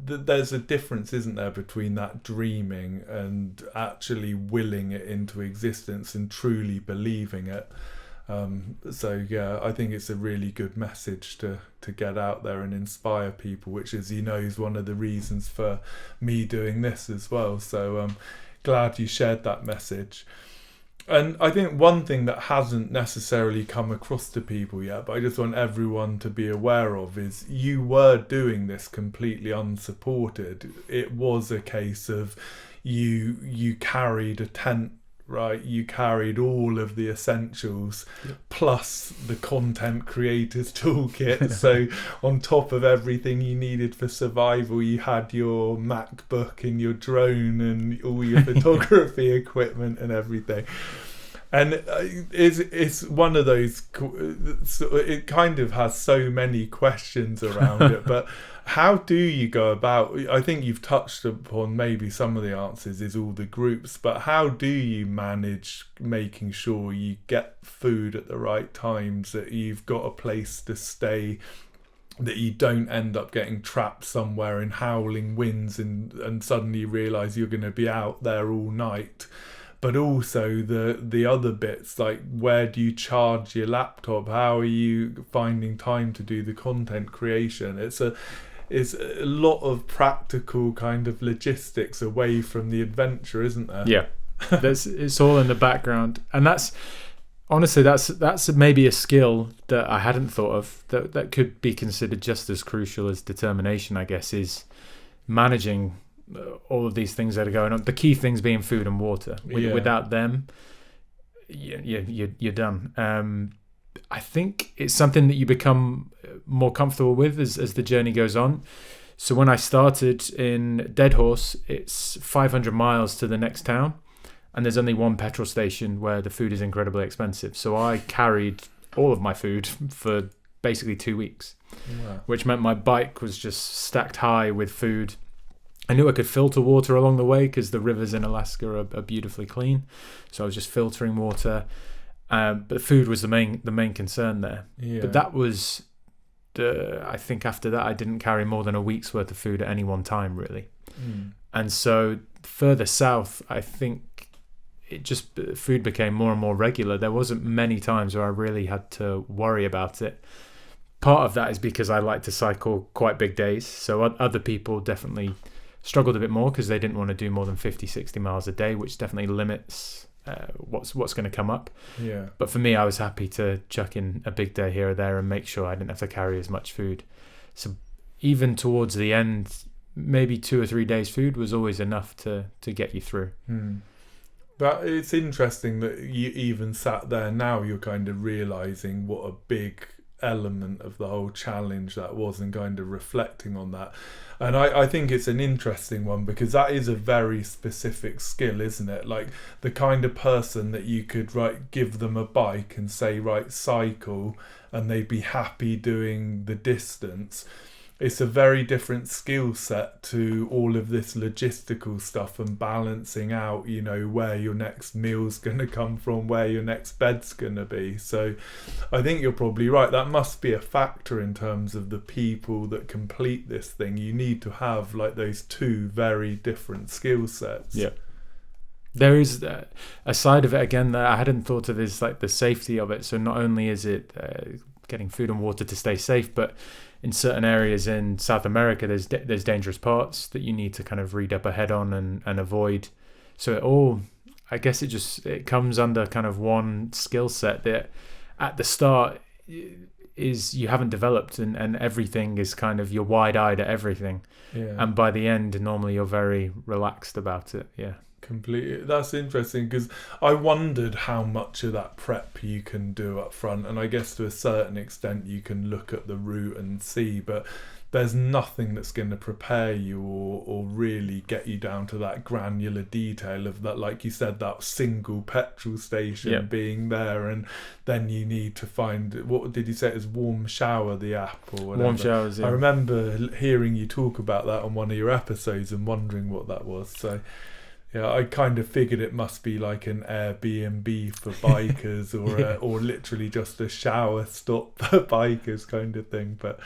there's a difference, isn't there, between that dreaming and actually willing it into existence and truly believing it. I think it's a really good message to get out there and inspire people, which, as you know, is one of the reasons for me doing this as well. So glad you shared that message. And I think one thing that hasn't necessarily come across to people yet, but I just want everyone to be aware of, is you were doing this completely unsupported. It was a case of you carried a tent, right? You carried all of the essentials, plus the content creators toolkit. So on top of everything you needed for survival, you had your MacBook and your drone and all your photography equipment and everything. And it's one of those, it kind of has so many questions around it, but how do you go about, I think you've touched upon maybe some of the answers, is all the groups, but how do you manage making sure you get food at the right times, that you've got a place to stay, that you don't end up getting trapped somewhere in howling winds and suddenly realise you're going to be out there all night? But also the other bits, like where do you charge your laptop? How are you finding time to do the content creation? It's a lot of practical kind of logistics away from the adventure, isn't there? Yeah, it's all in the background, and that's honestly that's maybe a skill that I hadn't thought of that could be considered just as crucial as determination, I guess, is managing all of these things that are going on. The key things being food and water. Without them, you're done. I think it's something that you become more comfortable with as the journey goes on. So when I started in Dead Horse, it's 500 miles to the next town, and there's only one petrol station where the food is incredibly expensive. So I carried all of my food for basically 2 weeks, which meant my bike was just stacked high with food. I knew I could filter water along the way because the rivers in Alaska are beautifully clean. So I was just filtering water. But food was the main concern there. Yeah. But that was I think after that I didn't carry more than a week's worth of food at any one time, really. And so further south, I think food became more and more regular. There wasn't many times where I really had to worry about it. Part of that is because I like to cycle quite big days. So other people definitely struggled a bit more because they didn't want to do more than 50-60 miles a day, which definitely limits what's going to come up. Yeah. But for me, I was happy to chuck in a big day here or there and make sure I didn't have to carry as much food. So even towards the end, maybe 2 or 3 days food was always enough to get you through. But it's interesting that you even sat there now, you're kind of realising what a big element of the whole challenge that was, and kind of reflecting on that. And I think it's an interesting one, because that is a very specific skill, isn't it? Like the kind of person that you could give them a bike and say, right, cycle, and they'd be happy doing the distance. It's a very different skill set to all of this logistical stuff and balancing out, where your next meal's going to come from, where your next bed's going to be. So I think you're probably right. That must be a factor in terms of the people that complete this thing. You need to have those two very different skill sets. Yeah. There is a side of it, again, that I hadn't thought of, is the safety of it. So not only is it getting food and water to stay safe, but in certain areas in South America, there's dangerous parts that you need to kind of read up ahead on and avoid. So it all, I guess it comes under kind of one skill set that at the start is you haven't developed, and everything is kind of, you're wide-eyed at everything. Yeah. And by the end, normally you're very relaxed about it. Yeah. Completely. That's interesting, because I wondered how much of that prep you can do up front, and I guess to a certain extent you can look at the route and see, but there's nothing that's going to prepare you or really get you down to that granular detail of that, like you said, that single petrol station being there, and then you need to find, what did you say it was, Warm Shower, the app or whatever? Warm Showers, yeah. I remember hearing you talk about that on one of your episodes and wondering what that was. So yeah, I kind of figured it must be like an Airbnb for bikers, or literally just a shower stop for bikers kind of thing. But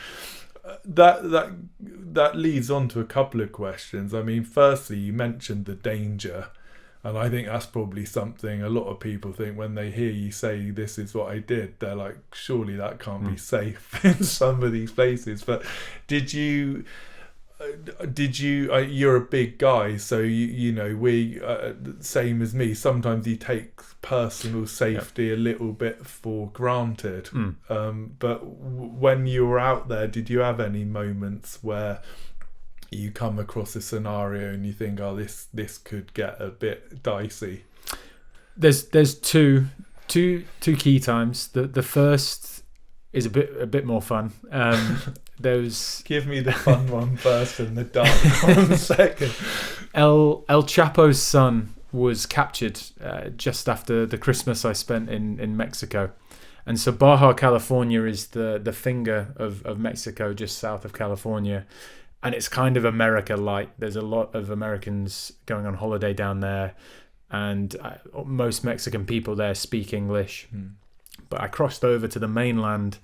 that leads on to a couple of questions. I mean, firstly, you mentioned the danger, and I think that's probably something a lot of people think when they hear you say, this is what I did, they're like, surely that can't be safe in some of these places. But you're a big guy, so we same as me, sometimes you take personal safety a little bit for granted. But when you were out there, did you have any moments where you come across a scenario and you think, oh, this could get a bit dicey? There's two key times. The first is a bit more fun. Give me the fun one first and the dark one second. El Chapo's son was captured just after the Christmas I spent in Mexico. And so Baja California is the finger of Mexico, just south of California. And it's kind of America light. There's a lot of Americans going on holiday down there. And most Mexican people there speak English. But I crossed over to the mainland,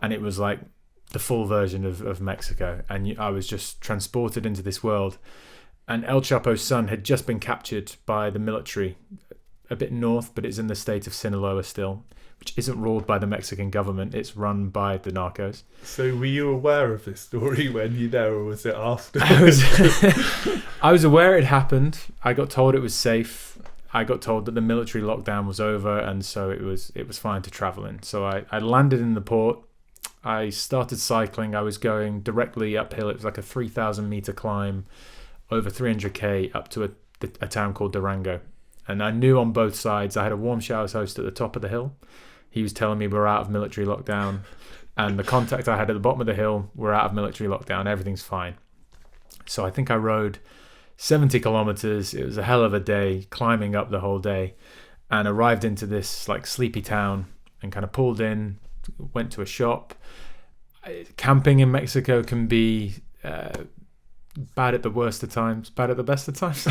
and it was like the full version of Mexico, and I was just transported into this world. And El Chapo's son had just been captured by the military a bit north, but it's in the state of Sinaloa still, which isn't ruled by the Mexican government. It's run by the Narcos. So were you aware of this story when you there, or was it after? I was aware it happened. I got told it was safe. I got told that the military lockdown was over, and so it was fine to travel in. So I landed in the port. I started cycling. I was going directly uphill. It was like a 3,000 meter climb over 300k up to a town called Durango. And I knew on both sides, I had a Warm Showers host at the top of the hill. He was telling me we're out of military lockdown. And the contact I had at the bottom of the hill, we're out of military lockdown. Everything's fine. So I think I rode 70 kilometers. It was a hell of a day, climbing up the whole day, and arrived into this like sleepy town and kind of pulled in, went to a shop. Camping in Mexico can be bad at the worst of times, bad at the best of times.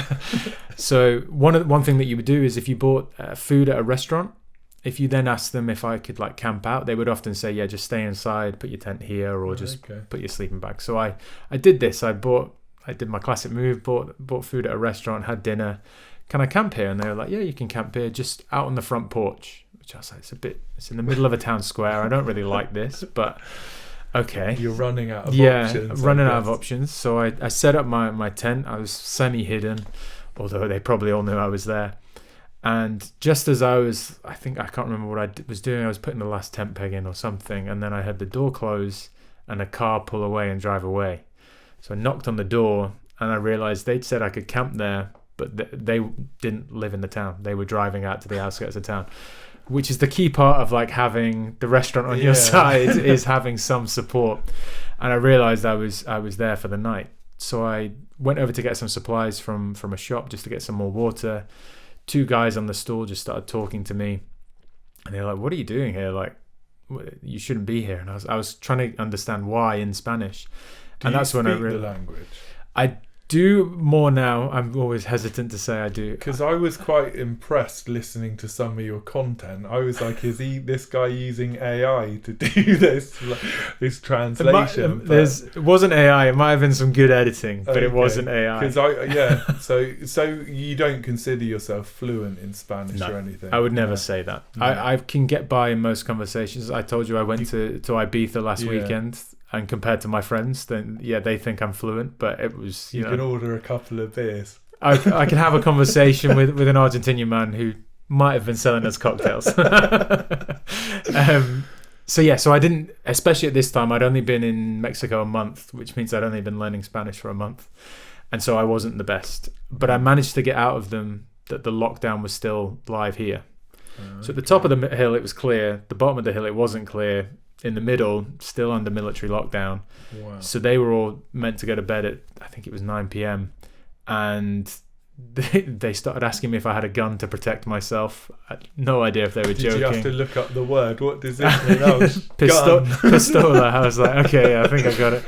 So one thing that you would do is if you bought food at a restaurant, if you then asked them if I could like camp out, they would often say, yeah, just stay inside, put your tent here, or just put your sleeping bag. So I did this. I did my classic move, bought food at a restaurant, had dinner. Can I camp here? And they were like, yeah, you can camp here, just out on the front porch. Which I was like, it's in the middle of a town square. I don't really like this, but okay. You're running out of options. Yeah, running out of options. So I set up my tent. I was semi-hidden, although they probably all knew I was there. And just as I can't remember what I was doing. I was putting the last tent peg in or something. And then I had the door close and a car pull away and drive away. So I knocked on the door and I realized they'd said I could camp there, but they didn't live in the town. They were driving out to the outskirts of town. which is the key part of like having the restaurant on your side is having some support. And I realized I was there for the night. So I went over to get some supplies from a shop just to get some more water. 2 guys on the stall just started talking to me, and they're like, "What are you doing here? Like, you shouldn't be here." And I was trying to understand why in Spanish. Do you speak the language? I do more now. I'm always hesitant to say I do. Because I was quite impressed listening to some of your content. I was like, is this guy using AI to do this translation? It wasn't AI. It might have been some good editing, but it wasn't AI. So you don't consider yourself fluent in Spanish or anything? I would never say that. No. I can get by in most conversations. I told you I went to Ibiza last weekend. And compared to my friends, then they think I'm fluent, but it was you can order a couple of beers. I can have a conversation with an Argentinian man who might have been selling us cocktails. So I didn't, especially at this time, I'd only been in Mexico a month, which means I'd only been learning Spanish for a month, and so I wasn't the best. But I managed to get out of them that the lockdown was still live here. So at the top of the hill it was clear, the bottom of the hill it wasn't clear. In the middle, still under military lockdown. Wow. So they were all meant to go to bed at, I think it was 9 p.m. And they started asking me if I had a gun to protect myself. I had no idea if they were joking. Did you have to look up the word? What does this mean? Pistola. I was like, okay, I think I got it.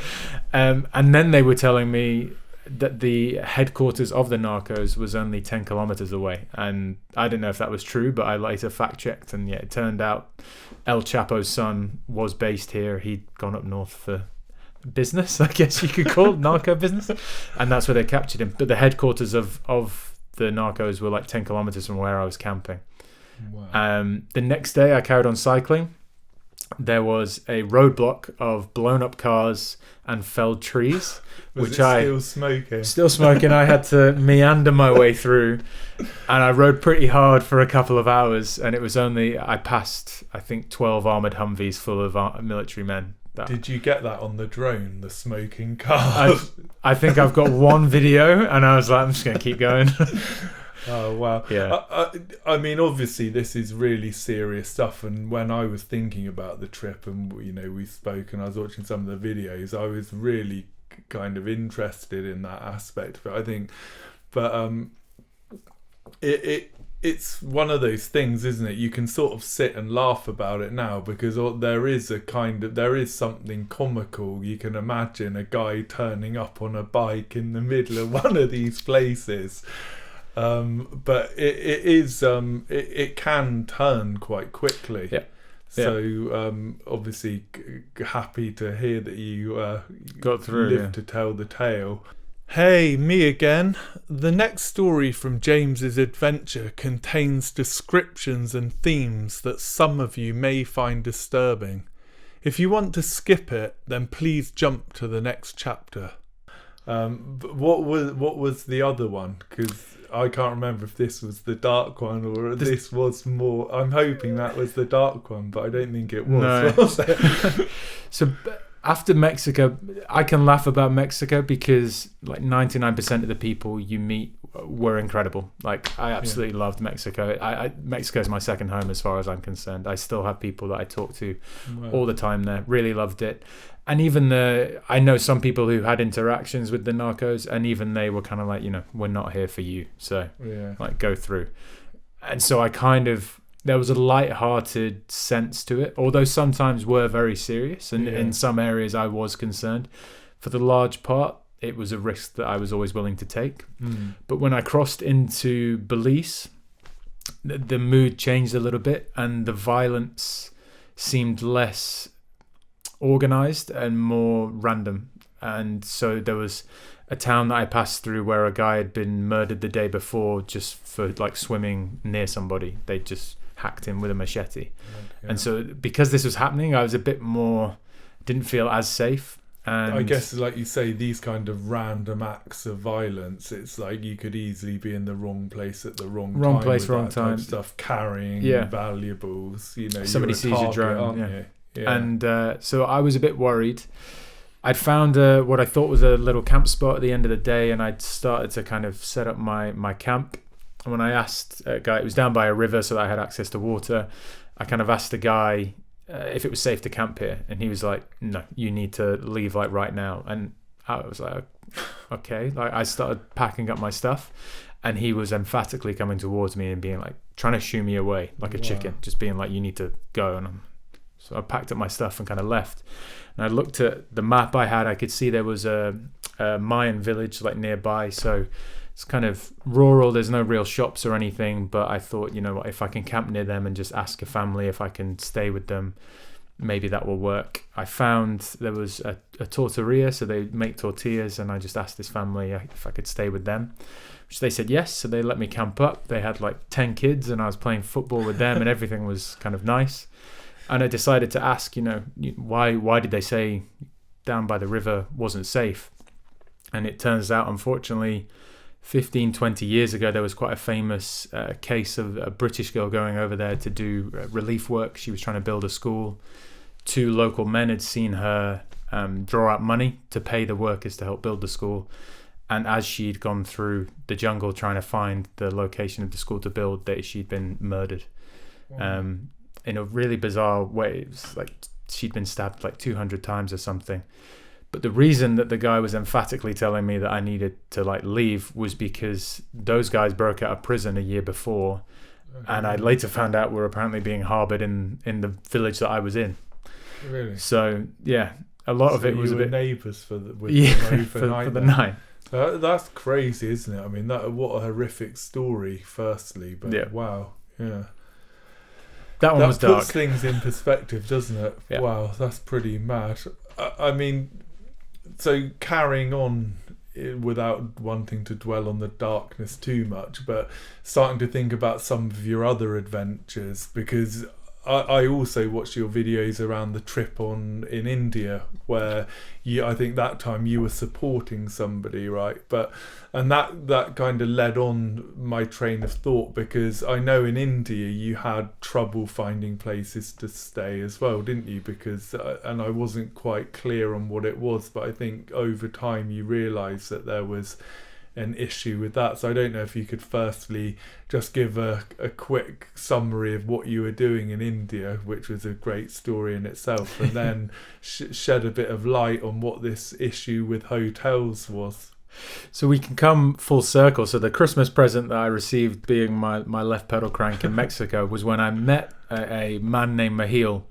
And then they were telling me that the headquarters of the Narcos was only 10 kilometers away. And I didn't know if that was true, but I later fact-checked. And it turned out El Chapo's son was based here. He'd gone up north for business, I guess you could call it, narco business. And that's where they captured him. But the headquarters of the Narcos were like 10 kilometers from where I was camping. Wow. The next day I carried on cycling. There was a roadblock of blown up cars and felled trees. Still smoking? Still smoking. I had to meander my way through, and I rode pretty hard for a couple of hours, and it was I passed, I think, 12 armoured Humvees full of military men. Did you get that on the drone, the smoking cars? I think I've got one video, and I was like, I'm just going to keep going. Oh wow! Yeah. I mean, obviously, this is really serious stuff. And when I was thinking about the trip, and we spoke, and I was watching some of the videos, I was really kind of interested in that aspect. But I think, it's one of those things, isn't it? You can sort of sit and laugh about it now because there is something comical. You can imagine a guy turning up on a bike in the middle of one of these places. But it can turn quite quickly. Yeah. So obviously happy to hear that you got through, lived to tell the tale. Hey, me again. The next story from James's adventure contains descriptions and themes that some of you may find disturbing. If you want to skip it, then please jump to the next chapter. But what was the other one? Because I can't remember if this was the dark one or this was more. I'm hoping that was the dark one, but I don't think it was. No. Was it? So after Mexico, I can laugh about Mexico because like 99% of the people you meet were incredible. Like I absolutely loved Mexico. Mexico is my second home as far as I'm concerned. I still have people that I talk to all the time there. Really loved it. And even I know some people who had interactions with the Narcos, and even they were kind of like, we're not here for you. So like go through. And so there was a light-hearted sense to it, although sometimes were very serious. And in some areas I was concerned. For the large part, it was a risk that I was always willing to take. But when I crossed into Belize, the mood changed a little bit, and the violence seemed less organized and more random. And so there was a town that I passed through where a guy had been murdered the day before just for like swimming near somebody. They just hacked him with a machete. And so because this was happening, I was a bit more, didn't feel as safe. And I guess, like you say, these kind of random acts of violence, it's like you could easily be in the wrong place at the wrong time. Wrong place, wrong time. Stuff, carrying valuables. Somebody sees your drone, aren't you? Yeah. And so I was a bit worried. I'd found what I thought was a little camp spot at the end of the day, and I'd started to kind of set up my camp. And when I asked a guy, it was down by a river, so that I had access to water. I kind of asked the guy if it was safe to camp here, and he was like, "No, you need to leave like right now." And I was like, "Okay." Like I started packing up my stuff, and he was emphatically coming towards me and being like, trying to shoo me away like a chicken, just being like, "You need to go." And so I packed up my stuff and kind of left. And I looked at the map I had. I could see there was a Mayan village like nearby, so it's kind of rural. There's no real shops or anything, but I thought, you know what, if I can camp near them and just ask a family if I can stay with them, maybe that will work. I found there was a tortilleria, so they make tortillas, and I just asked this family if I could stay with them, which they said yes. So they let me camp up. They had like 10 kids, and I was playing football with them, and everything was kind of nice. And I decided to ask, you know, why did they say down by the river wasn't safe? And it turns out, unfortunately, 15, 20 years ago, there was quite a famous case of a British girl going over there to do relief work. She was trying to build a school. 2 local men had seen her draw out money to pay the workers to help build the school. And as she'd gone through the jungle trying to find the location of the school to build, she'd been murdered. Wow. In a really bizarre way. It was like she'd been stabbed like 200 times or something. But the reason that the guy was emphatically telling me that I needed to like leave was because those guys broke out of prison a year before, and I later found out were apparently being harbored in the village that I was in. Really? So yeah, a lot of it was you a were bit neighbours for the for the night. That's crazy, isn't it? I mean, what a horrific story. Firstly, but yeah. Wow, yeah. That one was dark. That puts things in perspective, doesn't it? Yeah. Wow, that's pretty mad. I mean, so carrying on without wanting to dwell on the darkness too much, but starting to think about some of your other adventures, because I also watched your videos around the trip in India, where I think that time you were supporting somebody, right? And that kind of led on my train of thought, because I know in India you had trouble finding places to stay as well, didn't you? Because and I wasn't quite clear on what it was, but I think over time you realised that there was an issue with that. So I don't know if you could firstly just give a quick summary of what you were doing in India, which was a great story in itself, and then shed a bit of light on what this issue with hotels was. So we can come full circle. So the Christmas present that I received, being my left pedal crank in Mexico, was when I met a man named Mahil,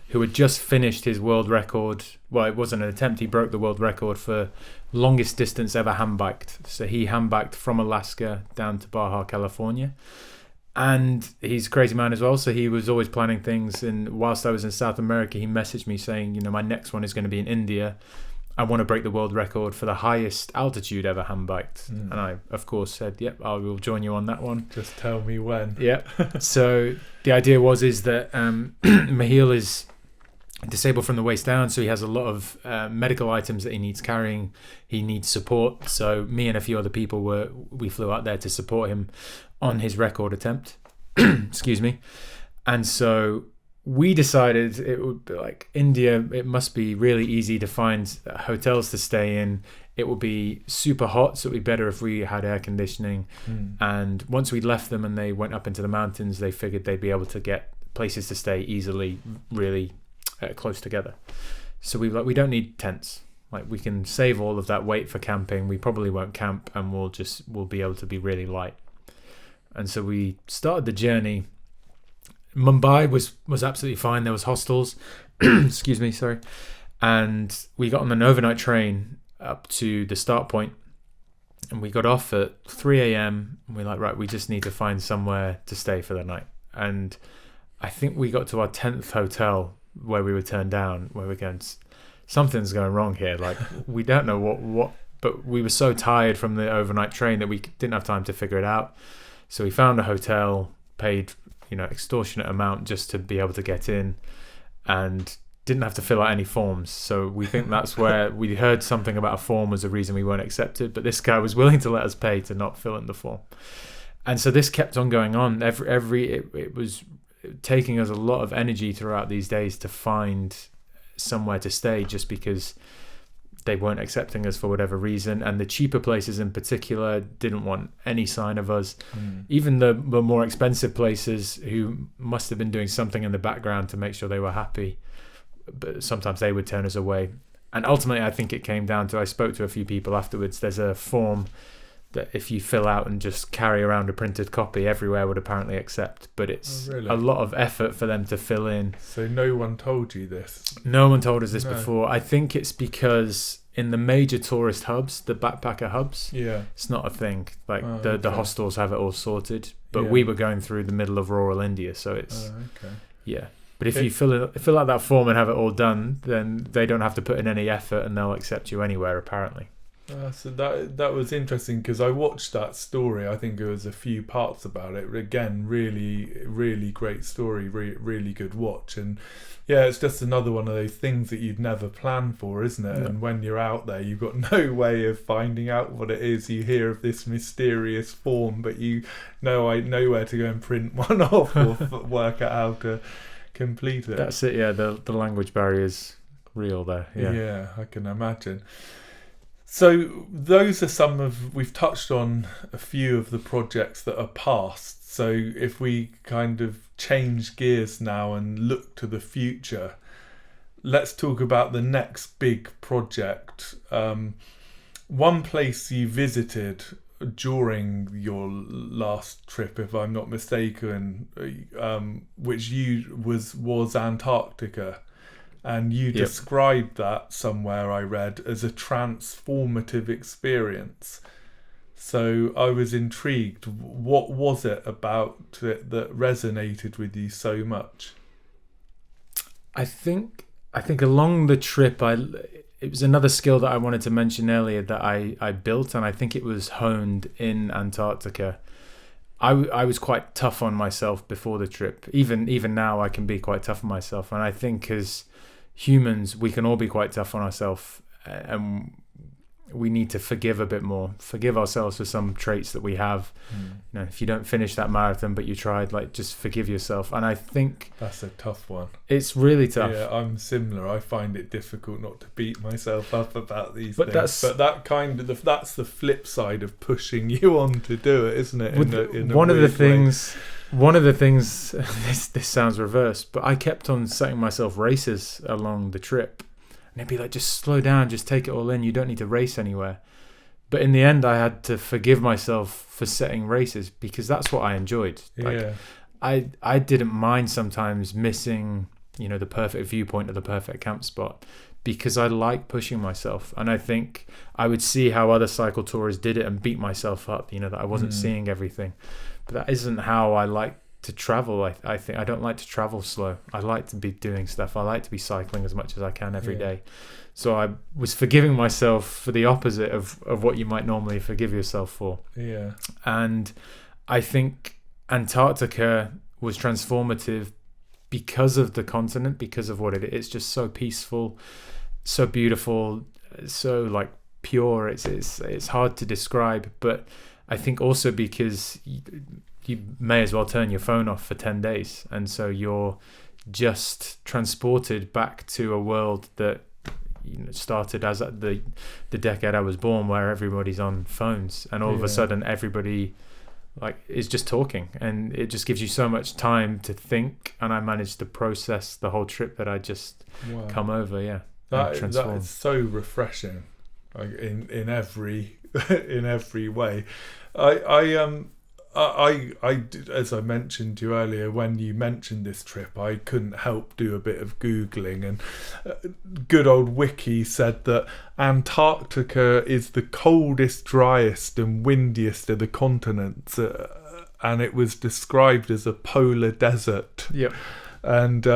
who had just finished his world record. Well, it wasn't an attempt. He broke the world record for longest distance ever hand-biked. So he hand-biked from Alaska down to Baja, California. And he's a crazy man as well. So he was always planning things. And whilst I was in South America, he messaged me saying, you know, my next one is going to be in India. I want to break the world record for the highest altitude ever hand-biked. And I, of course, said, yep, I will join you on that one. Just tell me when. Yep. So the idea is that Mahil is disabled from the waist down, so he has a lot of medical items that he needs carrying. He needs support, so me and a few other people we flew out there to support him on his record attempt. Excuse me. And so we decided it would be like India, it must be really easy to find hotels to stay in. It would be super hot, so it would be better if we had air conditioning. And once we left them and they went up into the mountains, they figured they'd be able to get places to stay easily, really close together. So we don't need tents. Like, we can save all of that weight for camping. We probably won't camp, and we'll be able to be really light. And so we started the journey. Mumbai was absolutely fine. There was hostels. Excuse me, sorry. And we got on an overnight train up to the start point, and we got off at 3 a.m. and we're like, right, we just need to find somewhere to stay for the night. And I think we got to our 10th hotel where we were turned down, where we're going, something's going wrong here. Like, we don't know what, but we were so tired from the overnight train that we didn't have time to figure it out. So we found a hotel, paid, extortionate amount just to be able to get in, and didn't have to fill out any forms. So we think that's where we heard something about a form was the reason we weren't accepted, but this guy was willing to let us pay to not fill in the form. And so this kept on going on. It was taking us a lot of energy throughout these days to find somewhere to stay, just because they weren't accepting us for whatever reason, and the cheaper places in particular didn't want any sign of us. Even the more expensive places, who must have been doing something in the background to make sure they were happy, but sometimes they would turn us away. And ultimately, I think it came down to, I spoke to a few people afterwards, there's a form that if you fill out and just carry around a printed copy, everywhere would apparently accept, but it's a lot of effort for them to fill in. So no one told you this? No one told us this before. I think it's because in the major tourist hubs, the backpacker hubs, it's not a thing. Like the hostels have it all sorted, but we were going through the middle of rural India, so it's But if you fill out that form and have it all done, then they don't have to put in any effort, and they'll accept you anywhere, apparently. So that was interesting, because I watched that story. I think there was a few parts about it. Again, really great story, really good watch. And it's just another one of those things that you'd never plan for, isn't it? And when you're out there, you've got no way of finding out what it is. You hear of this mysterious form, but I know where to go and print one off or work out how to complete it. That's it. The language barrier is real there. I can imagine. So those are we've touched on a few of the projects that are past. So if we kind of change gears now and look to the future, let's talk about the next big project. One place you visited during your last trip, if I'm not mistaken, which was Antarctica. And you described that somewhere, I read, as a transformative experience. So I was intrigued. What was it about it that resonated with you so much? I think along the trip, it was another skill that I wanted to mention earlier that I built, and I think it was honed in Antarctica. I was quite tough on myself before the trip. Even now, I can be quite tough on myself, and I think as humans, we can all be quite tough on ourselves, and we need to forgive a bit more. Forgive ourselves for some traits that we have. If you don't finish that marathon, but you tried, just forgive yourself. And I think that's a tough one. It's really tough. Yeah, I'm similar. I find it difficult not to beat myself up about these things. But that's the flip side of pushing you on to do it, isn't it? One of the things, this sounds reversed, but I kept on setting myself races along the trip. And they'd be like, just slow down, just take it all in. You don't need to race anywhere. But in the end, I had to forgive myself for setting races, because that's what I enjoyed. I didn't mind sometimes missing, the perfect viewpoint or the perfect camp spot, because I like pushing myself. And I think I would see how other cycle tourists did it and beat myself up, that I wasn't seeing everything. But that isn't how I like to travel. I think I don't like to travel slow. I like to be doing stuff. I like to be cycling as much as I can every day. So I was forgiving myself for the opposite of what you might normally forgive yourself for. And I think Antarctica was transformative because of the continent, because of what it is. It's just so peaceful, so beautiful, so pure. It's hard to describe, but I think also because you may as well turn your phone off for 10 days. And so you're just transported back to a world that started as at the decade I was born, where everybody's on phones, and all of a sudden everybody is just talking, and it just gives you so much time to think. And I managed to process the whole trip that I just come over. That is so refreshing, in every way. I as I mentioned to you earlier, when you mentioned this trip, I couldn't help do a bit of Googling, and good old Wiki said that Antarctica is the coldest, driest and windiest of the continents, and it was described as a polar desert. And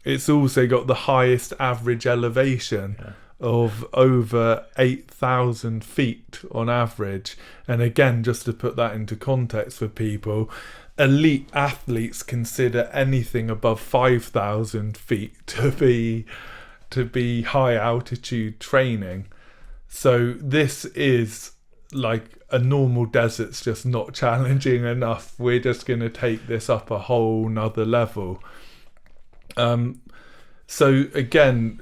it's also got the highest average elevation of over 8,000 feet on average. And again, just to put that into context for people, elite athletes consider anything above 5,000 feet to be high altitude training. So this is a normal desert's just not challenging enough. We're just going to take this up a whole nother level. So again,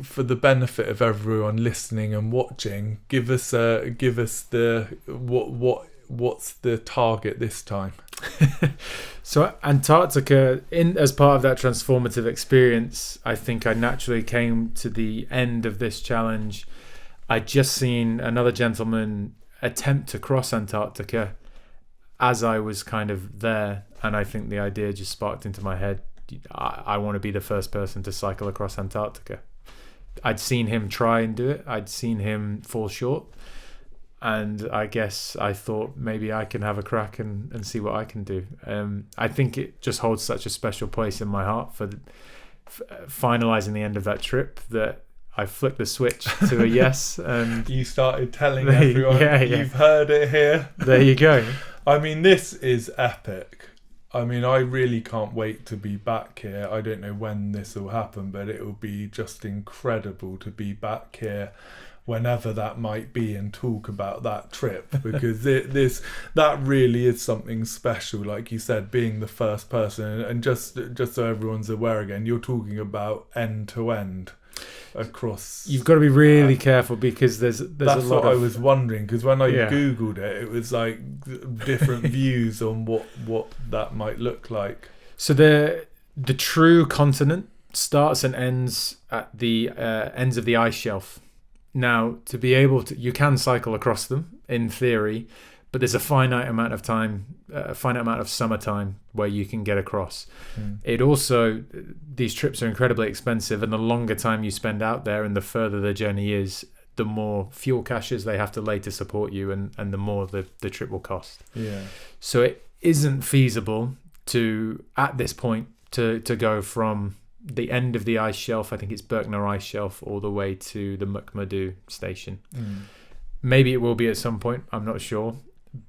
for the benefit of everyone listening and watching, give us the what's the target this time? So Antarctica, as part of that transformative experience, I think I naturally came to the end of this challenge. I'd just seen another gentleman attempt to cross Antarctica as I was kind of there, and I think the idea just sparked into my head. I want to be the first person to cycle across Antarctica. I'd seen him try and do it. I'd seen him fall short. And I guess I thought maybe I can have a crack and see what I can do. I think it just holds such a special place in my heart for finalising the end of that trip that I flicked the switch to a yes. And you started telling everyone, you've heard it here. There you go. I mean, this is epic. I mean, I really can't wait to be back here. I don't know when this will happen, but it will be just incredible to be back here whenever that might be and talk about that trip, because that really is something special. Like you said, being the first person, and just so everyone's aware again, you're talking about end to end across. You've got to be really careful, because there's a lot. That's what I was wondering, because when I googled it, it was like different views on what that might look like. So the true continent starts and ends at the ends of the ice shelf. Now, to be able to, you can cycle across them in theory, but there's a finite amount of time, a finite amount of summertime where you can get across. It also, these trips are incredibly expensive, and the longer time you spend out there and the further the journey is, the more fuel caches they have to lay to support you, and the more the trip will cost. Yeah. So it isn't feasible at this point to go from the end of the ice shelf, I think it's Berkner ice shelf, all the way to the McMurdo station. Maybe it will be at some point, I'm not sure,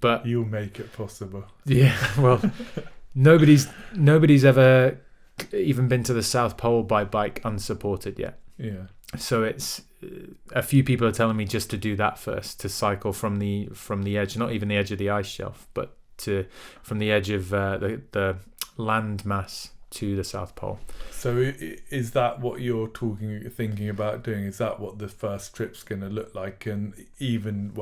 but you'll make it possible. Yeah, well, nobody's ever even been to the South Pole by bike unsupported yet. Yeah. So it's a few people are telling me just to do that first, to cycle from the edge, not even the edge of the ice shelf, but from the edge of the land mass to the South Pole. So is that what you're thinking about doing? Is that what the first trip's going to look like? And even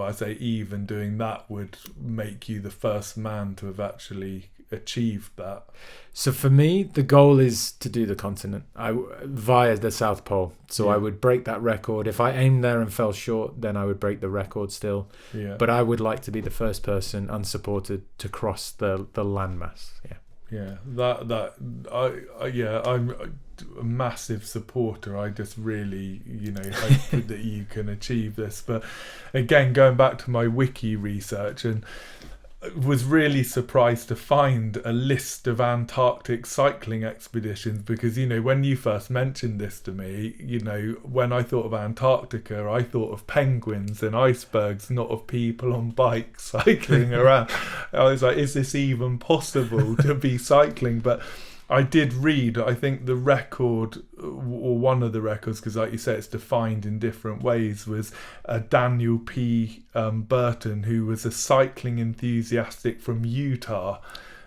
doing that would make you the first man to have actually achieved that. So for me, the goal is to do the continent via the South Pole. So I would break that record. If I aimed there and fell short, then I would break the record still. Yeah. But I would like to be the first person unsupported to cross the landmass. Yeah. Yeah, I'm a massive supporter. I just really, hope that you can achieve this. But again, going back to my wiki research, and was really surprised to find a list of Antarctic cycling expeditions, because when you first mentioned this to me, when I thought of Antarctica, I thought of penguins and icebergs, not of people on bikes cycling around. I was like, is this even possible to be cycling? But I did read, I think the record, or one of the records, because like you say, it's defined in different ways, was Daniel P. Burton, who was a cycling enthusiastic from Utah,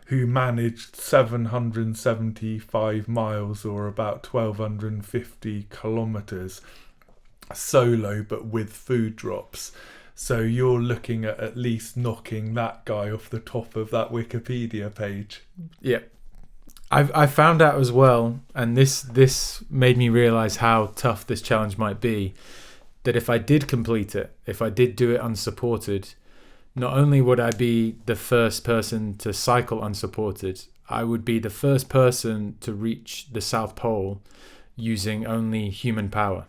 who managed 775 miles, or about 1,250 kilometers, solo, but with food drops. So you're looking at least knocking that guy off the top of that Wikipedia page. Yeah. I found out as well, and this made me realise how tough this challenge might be, that if I did complete it, if I did do it unsupported, not only would I be the first person to cycle unsupported, I would be the first person to reach the South Pole using only human power.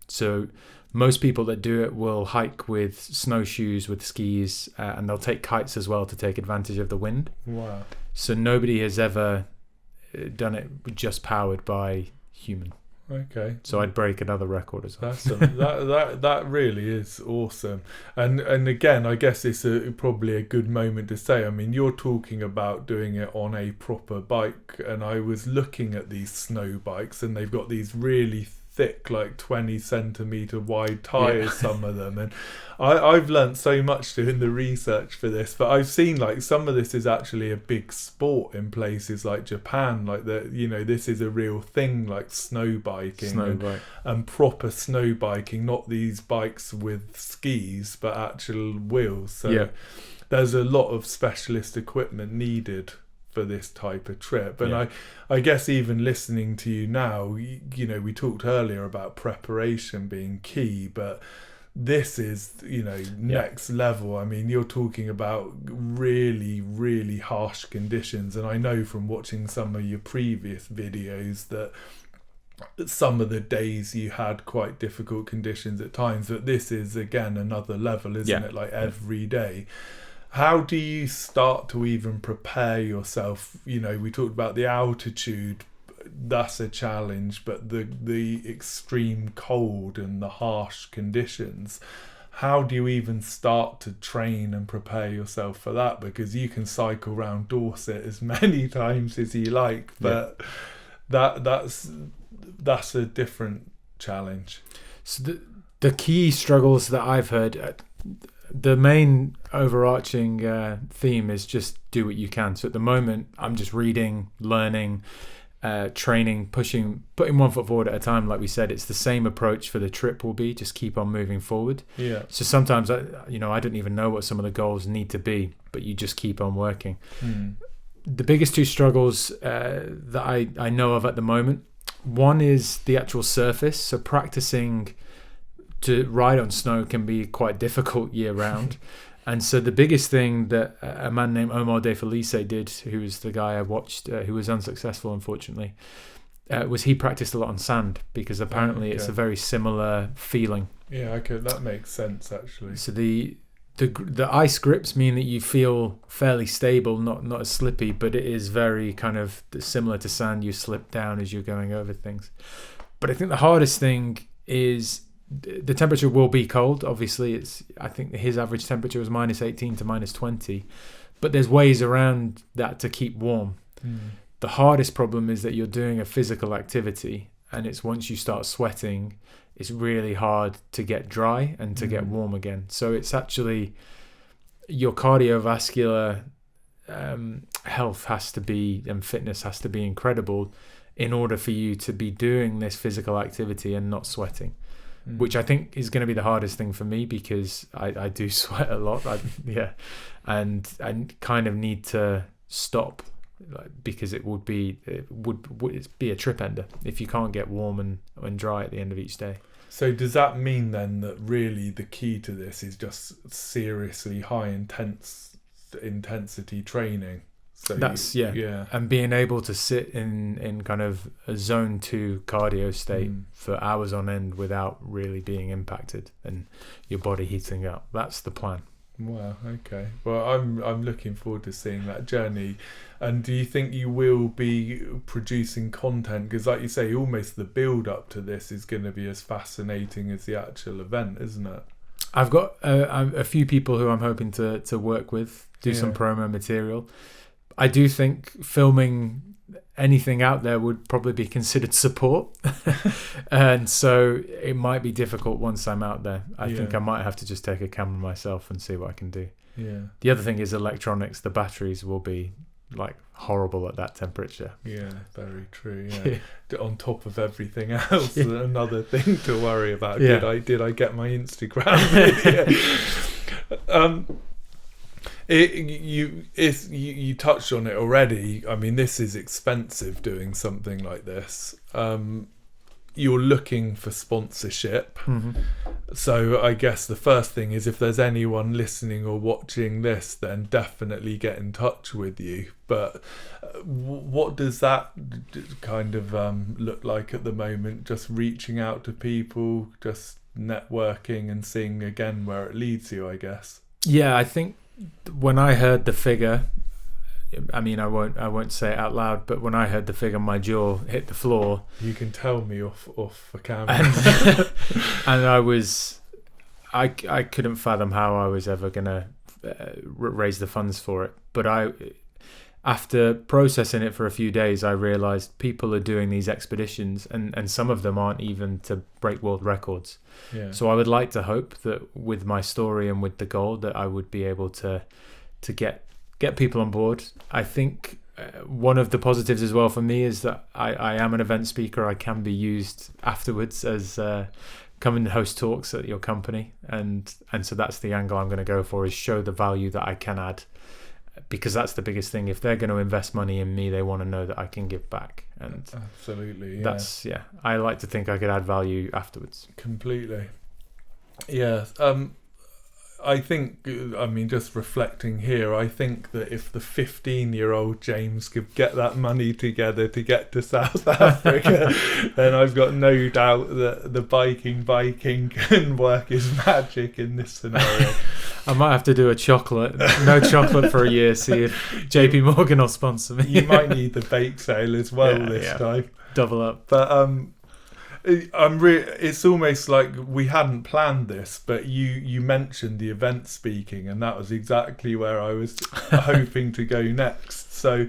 So most people that do it will hike with snowshoes, with skis, and they'll take kites as well to take advantage of the wind. Wow. So nobody has ever done it just powered by human. Okay. So I'd break another record as well. That really is awesome. And again, I guess it's probably a good moment to say, I mean, you're talking about doing it on a proper bike, and I was looking at these snow bikes, and they've got these really thick, like 20 centimeter wide tires, some of them. And I've learned so much doing the research for this, but I've seen like some of this is actually a big sport in places like Japan, like this is a real thing, like snow biking and proper snow biking, not these bikes with skis but actual wheels. So there's a lot of specialist equipment needed for this type of trip. And I guess even listening to you now, we talked earlier about preparation being key, but this is next level. I mean, you're talking about really, really harsh conditions, and I know from watching some of your previous videos that some of the days you had quite difficult conditions at times, but this is again another level, isn't it? Like every day. How do you start to even prepare yourself? We talked about the altitude, that's a challenge, but the extreme cold and the harsh conditions, how do you even start to train and prepare yourself for that? Because you can cycle around Dorset as many times as you like, but that's a different challenge. So the key struggles that I've heard, the main overarching theme is just do what you can. So at the moment, I'm just reading, learning, training, putting one foot forward at a time. Like we said, it's the same approach for the trip will be, just keep on moving forward. Yeah. So sometimes I don't even know what some of the goals need to be, but you just keep on working. The biggest two struggles that I know of at the moment, one is the actual surface. So practicing to ride on snow can be quite difficult year round. And so the biggest thing that a man named Omar De Felice did, who was the guy I watched, who was unsuccessful, unfortunately, was he practiced a lot on sand, because apparently it's a very similar feeling. Yeah, that makes sense, actually. So the ice grips mean that you feel fairly stable, not as slippy, but it is very kind of similar to sand. You slip down as you're going over things. But I think the hardest thing is the temperature will be cold. Obviously, I think his average temperature was -18 to -20, but there's ways around that to keep warm. The hardest problem is that you're doing a physical activity, and it's once you start sweating, it's really hard to get dry and to get warm again. So it's actually your cardiovascular health has to be, and fitness has to be incredible in order for you to be doing this physical activity and not sweating. Which I think is going to be the hardest thing for me, because I do sweat a lot. And I kind of need to stop, because it would be a trip ender if you can't get warm and dry at the end of each day. So does that mean then that really the key to this is just seriously high intensity training? So that's and being able to sit in kind of a zone 2 cardio state for hours on end without really being impacted and your body heating up. That's the plan. Wow, okay. Well, I'm looking forward to seeing that journey. And do you think you will be producing content? Because like you say, almost the build up to this is going to be as fascinating as the actual event, isn't it? I've got a few people who I'm hoping to work with, do some promo material. I do think filming anything out there would probably be considered support. And so it might be difficult once I'm out there. I think I might have to just take a camera myself and see what I can do. Yeah. The other thing is electronics. The batteries will be like horrible at that temperature. Yeah, very true. Yeah. On top of everything else, another thing to worry about. Did I get my Instagram video? You touched on it already. I mean, this is expensive doing something like this. You're looking for sponsorship. So I guess the first thing is, if there's anyone listening or watching this, then definitely get in touch with you. But what does that kind of look like at the moment? Just reaching out to people, just networking and seeing again where it leads you, I guess. Yeah, I think when I heard the figure, I mean, I won't say it out loud, but when I heard the figure, my jaw hit the floor. You can tell me off the camera. And I couldn't fathom how I was ever gonna raise the funds for it. But after processing it for a few days, I realized people are doing these expeditions, and some of them aren't even to break world records. Yeah. So I would like to hope that with my story and with the goal that I would be able to get people on board. I think one of the positives as well for me is that I am an event speaker. I can be used afterwards as come and host talks at your company, and so that's the angle I'm going to go for, is show the value that I can add. Because that's the biggest thing. If they're going to invest money in me, they want to know that I can give back. And absolutely, yeah. I like to think I could add value afterwards. Completely. Yeah. I think, just reflecting here, I think that if the 15-year-old James could get that money together to get to South Africa, then I've got no doubt that the Biking Viking can work his magic in this scenario. I might have to do no chocolate for a year, see if JP Morgan will sponsor me. You might need the bake sale as well this time. Double up. But it's almost like we hadn't planned this, but you mentioned the event speaking, and that was exactly where I was hoping to go next. So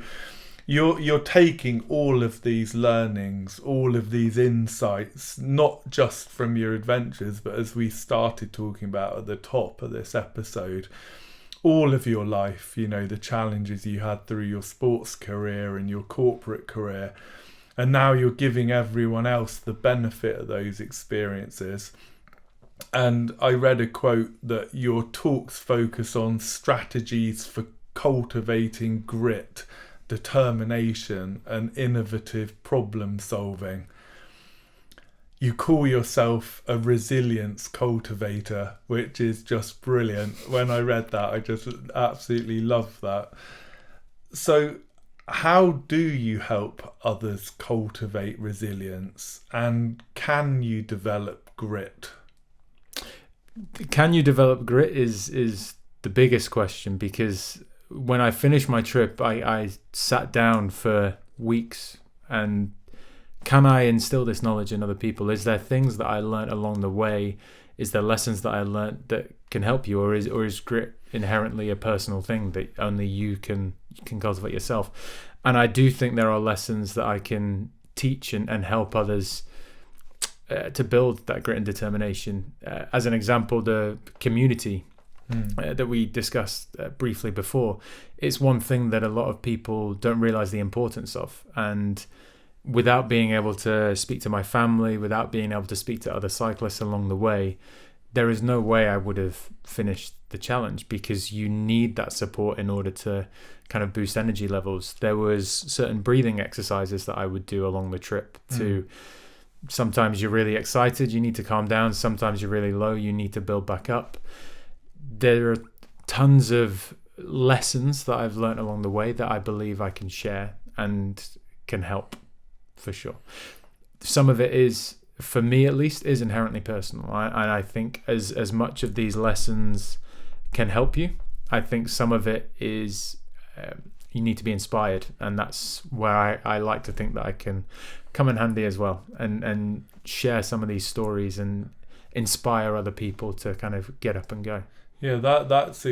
you're taking all of these learnings, all of these insights, not just from your adventures, but as we started talking about at the top of this episode, all of your life, the challenges you had through your sports career and your corporate career. And now you're giving everyone else the benefit of those experiences. And I read a quote that your talks focus on strategies for cultivating grit, determination, and innovative problem solving. You call yourself a resilience cultivator, which is just brilliant. When I read that, I just absolutely love that. So how do you help others cultivate resilience, and can you develop grit? Can you develop grit is the biggest question, because when I finished my trip, I sat down for weeks and can I instill this knowledge in other people? Is there things that I learned along the way? Is there lessons that I learned that can help you, or is grit inherently a personal thing that only you can cultivate yourself? And I do think there are lessons that I can teach and help others to build that grit and determination. As an example, the community that we discussed briefly before, it's one thing that a lot of people don't realize the importance of. And without being able to speak to my family, without being able to speak to other cyclists along the way, there is no way I would have finished the challenge, because you need that support in order to kind of boost energy levels. There was certain breathing exercises that I would do along the trip to sometimes you're really excited, you need to calm down. Sometimes you're really low, you need to build back up. There are tons of lessons that I've learned along the way that I believe I can share and can help for sure. Some of it is, for me at least, is inherently personal. And I think as much of these lessons can help you, I think some of it is you need to be inspired, and that's where I like to think that I can come in handy as well, and share some of these stories and inspire other people to kind of get up and go. Yeah, that's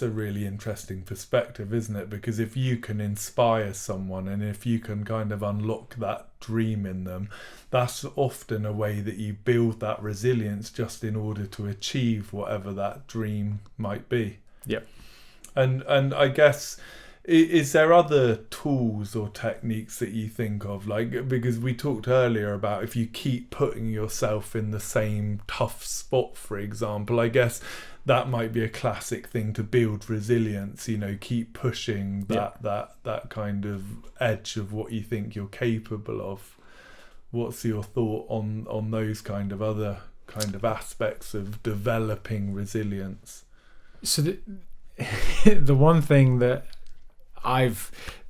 a really interesting perspective, isn't it? Because if you can inspire someone, and if you can kind of unlock that dream in them, that's often a way that you build that resilience just in order to achieve whatever that dream might be. Yep. And I guess, is there other tools or techniques that you think of? Like, because we talked earlier about if you keep putting yourself in the same tough spot, for example, I guess that might be a classic thing to build resilience, keep pushing that kind of edge of what you think you're capable of. What's your thought on those kind of other kind of aspects of developing resilience? So the one thing that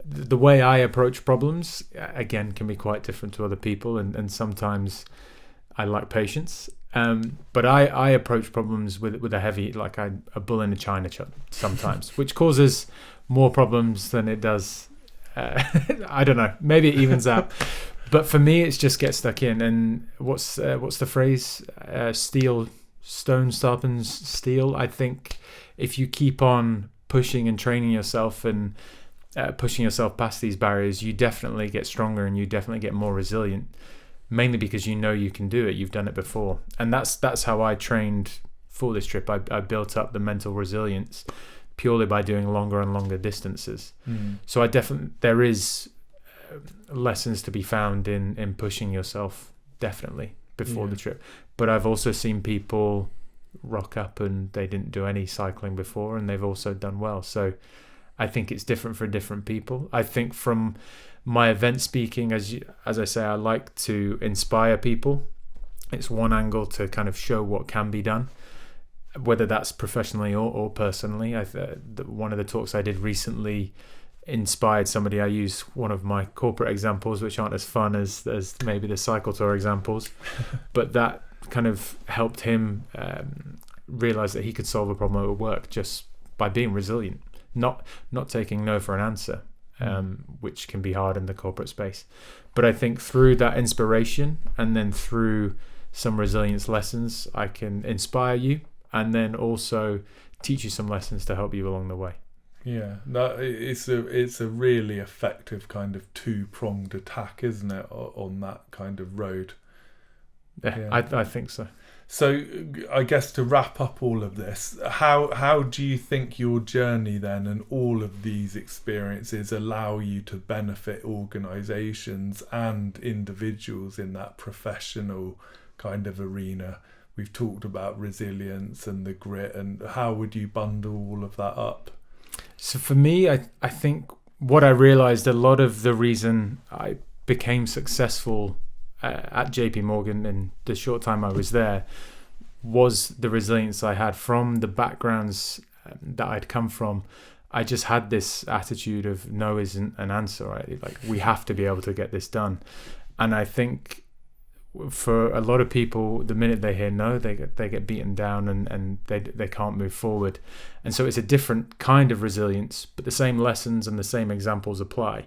the way I approach problems, again, can be quite different to other people, and sometimes I lack patience. But I approach problems with a heavy, like a bull in a china shop sometimes, which causes more problems than it does. I don't know, maybe it evens out. But for me, it's just get stuck in. And what's the phrase? Stone sharpens steel. I think if you keep on pushing and training yourself and pushing yourself past these barriers, you definitely get stronger and you definitely get more resilient, mainly because you know you can do it. You've done it before. And that's how I trained for this trip. I built up the mental resilience purely by doing longer and longer distances. So there is lessons to be found in pushing yourself, definitely, before the trip. But I've also seen people rock up and they didn't do any cycling before and they've also done well. So I think it's different for different people. I think from my event speaking, as I say, I like to inspire people. It's one angle to kind of show what can be done, whether that's professionally or personally. One of the talks I did recently inspired somebody. I use one of my corporate examples, which aren't as fun as maybe the cycle tour examples, but that kind of helped him realize that he could solve a problem at work just by being resilient, not taking no for an answer, which can be hard in the corporate space. But I think through that inspiration and then through some resilience lessons, I can inspire you and then also teach you some lessons to help you along the way. Yeah, it's a really effective kind of two-pronged attack, isn't it, on that kind of road? Yeah. I think so. So I guess to wrap up all of this, how do you think your journey then and all of these experiences allow you to benefit organisations and individuals in that professional kind of arena? We've talked about resilience and the grit, and how would you bundle all of that up? So for me, I think what I realised, a lot of the reason I became successful at JP Morgan in the short time I was there was the resilience I had from the backgrounds that I'd come from. I just had this attitude of no isn't an answer, right? Like, we have to be able to get this done. And I think for a lot of people, the minute they hear no, they get beaten down and they can't move forward. And so it's a different kind of resilience, but the same lessons and the same examples apply.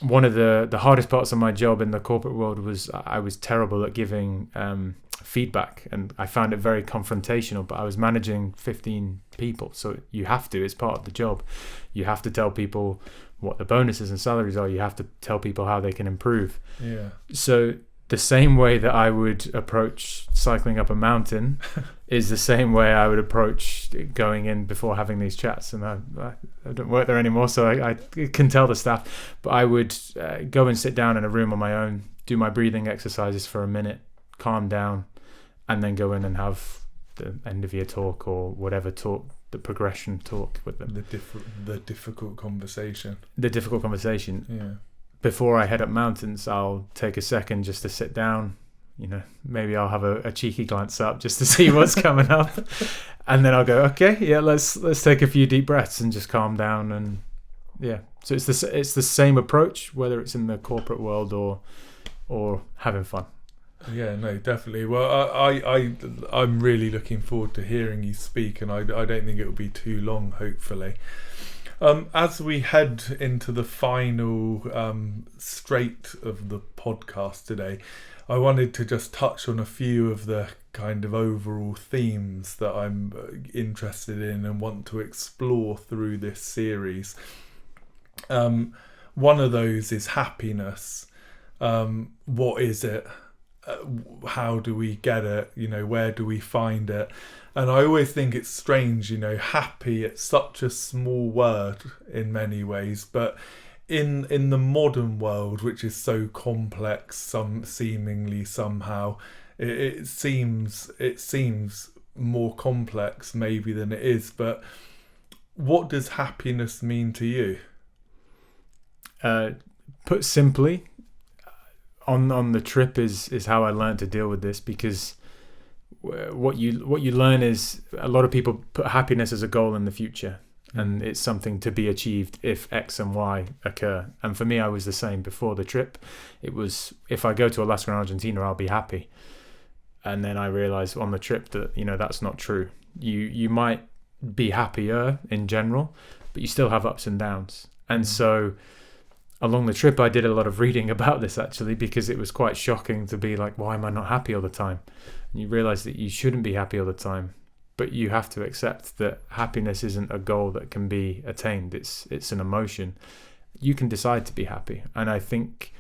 One of the hardest parts of my job in the corporate world was I was terrible at giving feedback, and I found it very confrontational, but I was managing 15 people, so you have to, it's part of the job. You have to tell people what the bonuses and salaries are. You have to tell people how they can improve. Yeah. So the same way that I would approach cycling up a mountain is the same way I would approach going in before having these chats. And I don't work there anymore, so I can tell the staff. But I would go and sit down in a room on my own, do my breathing exercises for a minute, calm down, and then go in and have the end of year talk or whatever talk, the progression talk with them. The difficult conversation. The difficult conversation. Yeah. Before I head up mountains, I'll take a second just to sit down. Maybe I'll have a cheeky glance up just to see what's coming up, and then I'll go, okay, yeah, let's take a few deep breaths and just calm down. And yeah, so it's the same approach, whether it's in the corporate world or having fun. Yeah, no, definitely. Well, I'm really looking forward to hearing you speak, and I don't think it will be too long, hopefully. As we head into the final straight of the podcast today, I wanted to just touch on a few of the kind of overall themes that I'm interested in and want to explore through this series. One of those is happiness. What is it? How do we get it? Where do we find it? And I always think it's strange, happy, it's such a small word in many ways, but in the modern world, which is so complex, seemingly somehow, it seems more complex maybe than it is. But what does happiness mean to you? Put simply, on the trip is how I learned to deal with this, because what you learn is a lot of people put happiness as a goal in the future, and it's something to be achieved if X and Y occur. And for me, I was the same before the trip. It was, if I go to Alaska and Argentina, I'll be happy. And then I realized on the trip that that's not true. You might be happier in general, but you still have ups and downs. And so along the trip, I did a lot of reading about this, actually, because it was quite shocking to be like, why am I not happy all the time? And you realize that you shouldn't be happy all the time. but you have to accept that happiness isn't a goal that can be attained. It's an emotion. You can decide to be happy, and I think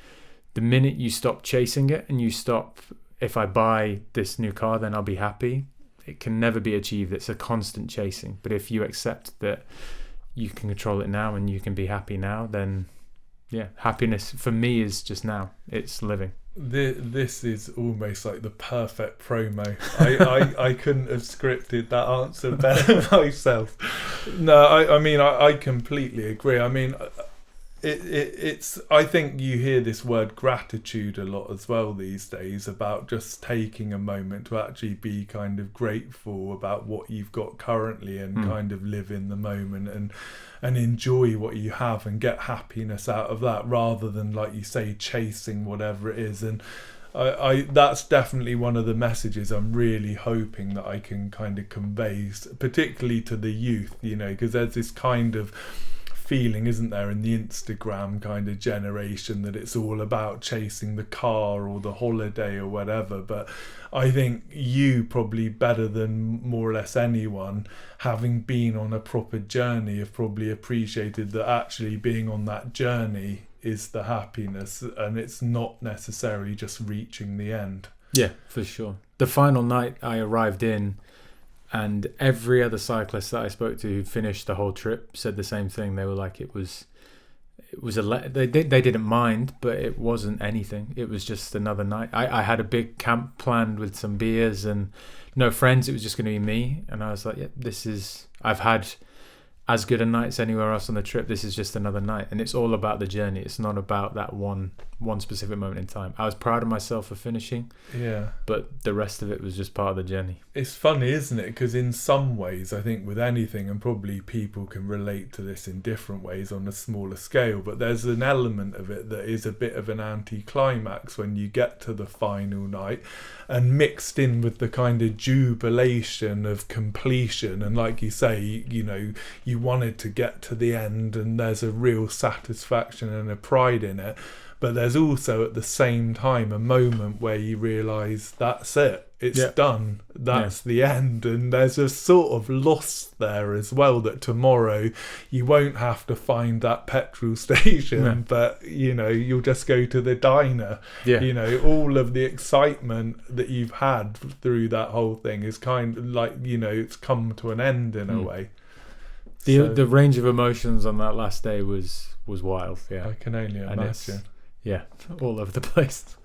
the minute you stop chasing it and you stop, if I buy this new car then I'll be happy, it can never be achieved. It's a constant chasing. But if you accept that you can control it now and you can be happy now, then yeah, happiness for me is just now. It's living. This is almost like the perfect promo. I couldn't have scripted that answer better myself. No, I mean I completely agree. I mean it's I think you hear this word gratitude a lot as well these days, about just taking a moment to actually be kind of grateful about what you've got currently and kind of live in the moment and enjoy what you have and get happiness out of that, rather than, like you say, chasing whatever it is. And I that's definitely one of the messages I'm really hoping that I can kind of convey, particularly to the youth, you know, because there's this kind of feeling, isn't there, in the Instagram kind of generation, that it's all about chasing the car or the holiday or whatever. But I think you probably better than more or less anyone, having been on a proper journey, have probably appreciated that actually being on that journey is the happiness, and it's not necessarily just reaching the end. Yeah, for sure. The final night I arrived in, and every other cyclist that I spoke to who finished the whole trip said the same thing. They were like, they didn't mind, but it wasn't anything. It was just another night. I had a big camp planned with some beers and no friends. It was just going to be me. And I was like, yeah, I've had as good a nights anywhere else on the trip. This is just another night. And it's all about the journey. It's not about that one specific moment in time. I was proud of myself for finishing. Yeah. But the rest of it was just part of the journey. It's funny, isn't it? Because in some ways, I think with anything, and probably people can relate to this in different ways on a smaller scale, but there's an element of it that is a bit of an anti-climax when you get to the final night, and mixed in with the kind of jubilation of completion. And like you say, you know, you wanted to get to the end, and there's a real satisfaction and a pride in it. But there's also at the same time a moment where you realise that's it. It's done. That's the end. And there's a sort of loss there as well, that tomorrow you won't have to find that petrol station, but, you know, you'll just go to the diner. Yeah. You know, all of the excitement that you've had through that whole thing is kind of like, you know, it's come to an end in a way. The range of emotions on that last day was wild. Yeah, I can only imagine. Yeah, all over the place.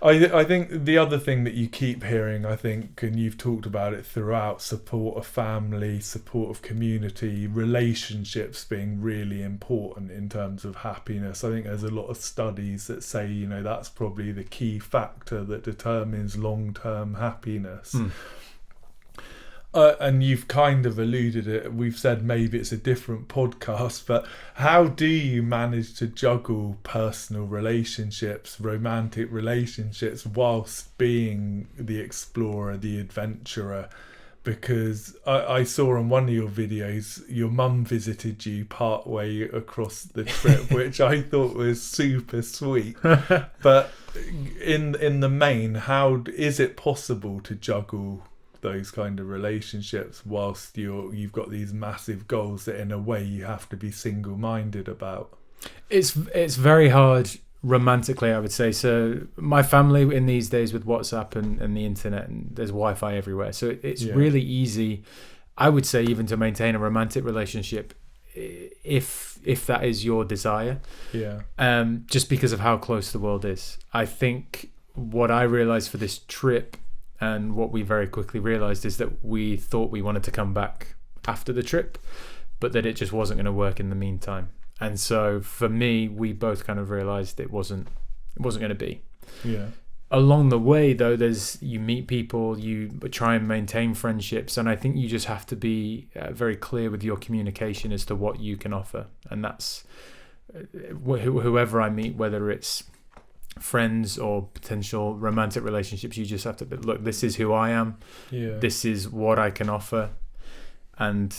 I think the other thing that you keep hearing, I think, and you've talked about it throughout, support of family, support of community, relationships being really important in terms of happiness. I think there's a lot of studies that say, you know, that's probably the key factor that determines long-term happiness. And you've kind of alluded it. We've said maybe it's a different podcast, but how do you manage to juggle personal relationships, romantic relationships, whilst being the explorer, the adventurer? Because I saw on one of your videos, your mum visited you part way across the trip, which I thought was super sweet. But in the main, how is it possible to juggle those kind of relationships whilst you've got these massive goals that in a way you have to be single-minded about? It's very hard romantically, I would say. So my family in these days with WhatsApp and the internet, and there's Wi-Fi everywhere, so it's really easy, I would say, even to maintain a romantic relationship if that is your desire. Just because of how close the world is. I think what I realized for this trip, and what we very quickly realised, is that we thought we wanted to come back after the trip, but that it just wasn't going to work in the meantime. And so for me, we both kind of realised it wasn't going to be. Yeah. Along the way, though, you meet people, you try and maintain friendships, and I think you just have to be very clear with your communication as to what you can offer. And that's whoever I meet, whether it's friends or potential romantic relationships, you just have to look, this is who I am, this is what I can offer, and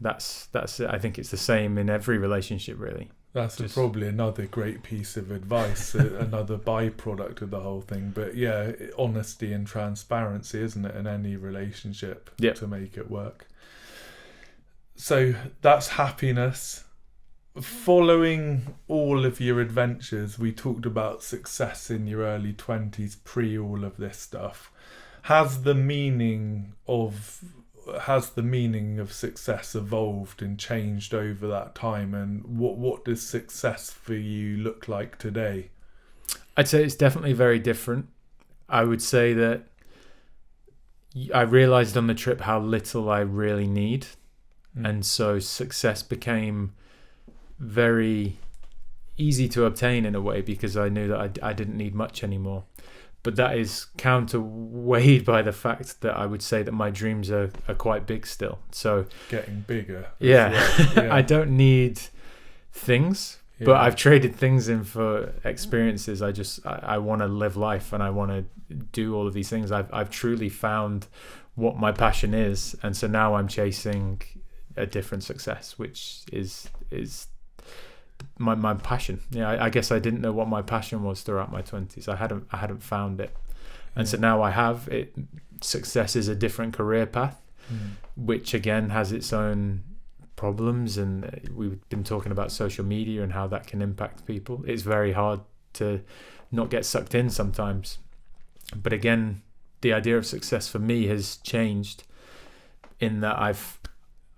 that's it. I think it's the same in every relationship, really. That's probably another great piece of advice, another byproduct of the whole thing. But yeah, honesty and transparency, isn't it, in any relationship to make it work. So that's happiness. Following all of your adventures, we talked about success in your early 20s, pre all of this stuff. Has the meaning of success evolved and changed over that time, and what does success for you look like today? I'd say it's definitely very different. I would say that I realized on the trip how little I really need, and so success became very easy to obtain in a way, because I knew that I didn't need much anymore. But that is counterweighed by the fact that I would say that my dreams are quite big still. So getting bigger. Yeah. I don't need things, but I've traded things in for experiences. I want to live life, and I want to do all of these things. I've truly found what my passion is, and so now I'm chasing a different success, which is my passion. I guess I didn't know what my passion was throughout my 20s. I hadn't found it, and so now I have it. Success is a different career path, which again has its own problems, and we've been talking about social media and how that can impact people. It's very hard to not get sucked in sometimes, but again, the idea of success for me has changed in that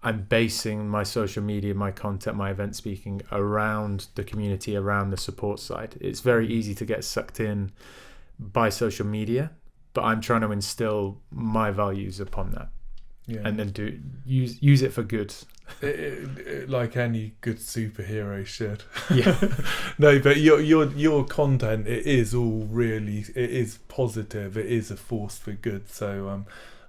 I'm basing my social media, my content, my event speaking around the community, around the support side. It's very easy to get sucked in by social media, but I'm trying to instill my values upon that, and then use it for good. Like any good superhero should. Yeah. No, but your content, it is positive. It is a force for good. So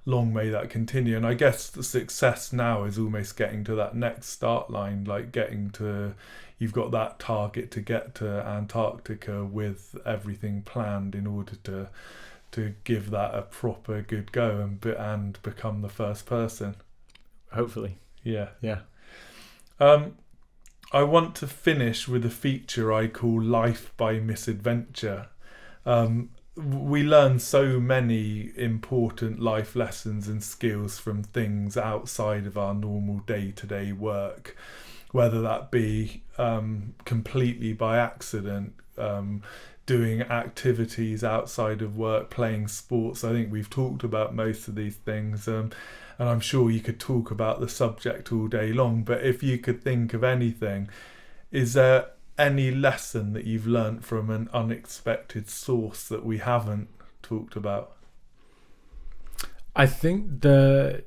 long may that continue. And I guess the success now is almost getting to that next start line, like you've got that target to get to Antarctica with everything planned in order to give that a proper good go and become the first person. Hopefully. Yeah. I want to finish with a feature I call Life by Misadventure. We learn so many important life lessons and skills from things outside of our normal day-to-day work, whether that be completely by accident, doing activities outside of work, playing sports. I think we've talked about most of these things, and I'm sure you could talk about the subject all day long, but if you could think of anything, is there any lesson that you've learnt from an unexpected source that we haven't talked about? I think the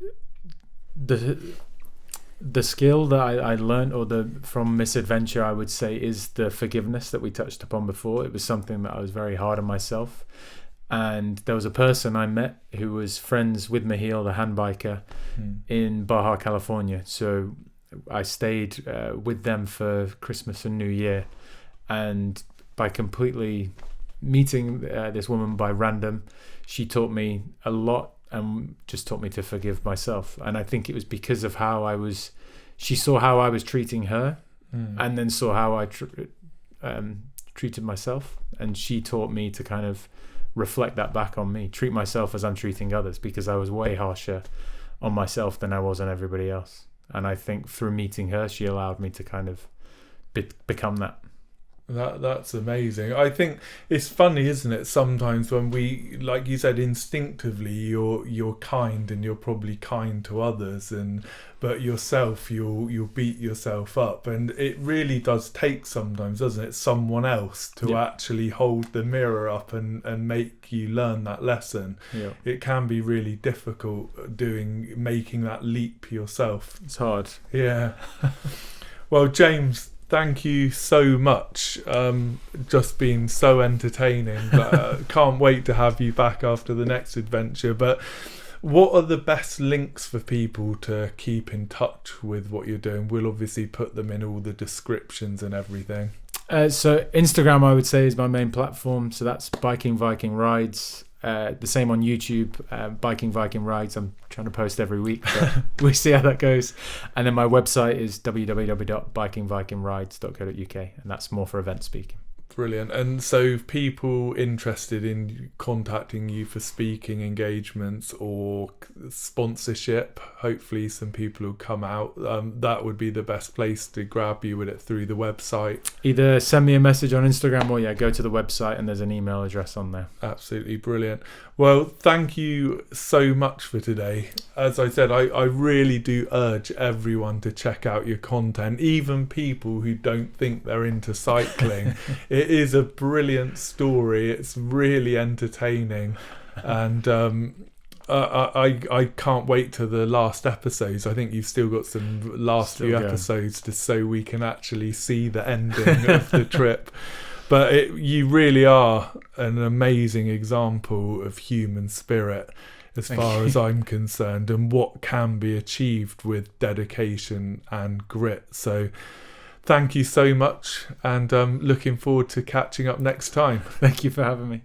skill that I learned from Misadventure, I would say, is the forgiveness that we touched upon before. It was something that I was very hard on myself, and there was a person I met who was friends with Mahil, the hand biker, in Baja California. So I stayed with them for Christmas and New Year, and by completely meeting this woman by random, she taught me a lot and just taught me to forgive myself. And I think it was because of she saw how I was treating her, and then saw how I treated myself, and she taught me to kind of reflect that back on me, treat myself as I'm treating others, because I was way harsher on myself than I was on everybody else. And I think through meeting her, she allowed me to kind of become that. That's amazing. I think it's funny, isn't it? Sometimes when we, like you said, instinctively you're kind, and you're probably kind to others, but yourself you'll beat yourself up, and it really does take sometimes, doesn't it, someone else to actually hold the mirror up and make you learn that lesson. It can be really difficult making that leap yourself. It's hard. Well, James, thank you so much. Just been so entertaining, but can't wait to have you back after the next adventure. But what are the best links for people to keep in touch with what you're doing? We'll obviously put them in all the descriptions and everything. So Instagram, I would say, is my main platform. So that's Biking Viking Rides. The same on YouTube, Biking Viking Rides. I'm trying to post every week, but we'll see how that goes. And then my website is www.bikingvikingrides.co.uk, and that's more for event speaking. Brilliant. And so people interested in contacting you for speaking engagements or sponsorship, hopefully some people will come out, that would be the best place to grab you. With it through the website? Either send me a message on Instagram or go to the website and there's an email address on there. Absolutely brilliant. Well, thank you so much for today. As I said, I really do urge everyone to check out your content, even people who don't think they're into cycling. It is a brilliant story. It's really entertaining, and I can't wait to the last episodes. I think you've still got some few episodes so we can actually see the ending of the trip. But you really are an amazing example of human spirit as far as I'm concerned, and what can be achieved with dedication and grit. So thank you so much, and looking forward to catching up next time. Thank you for having me.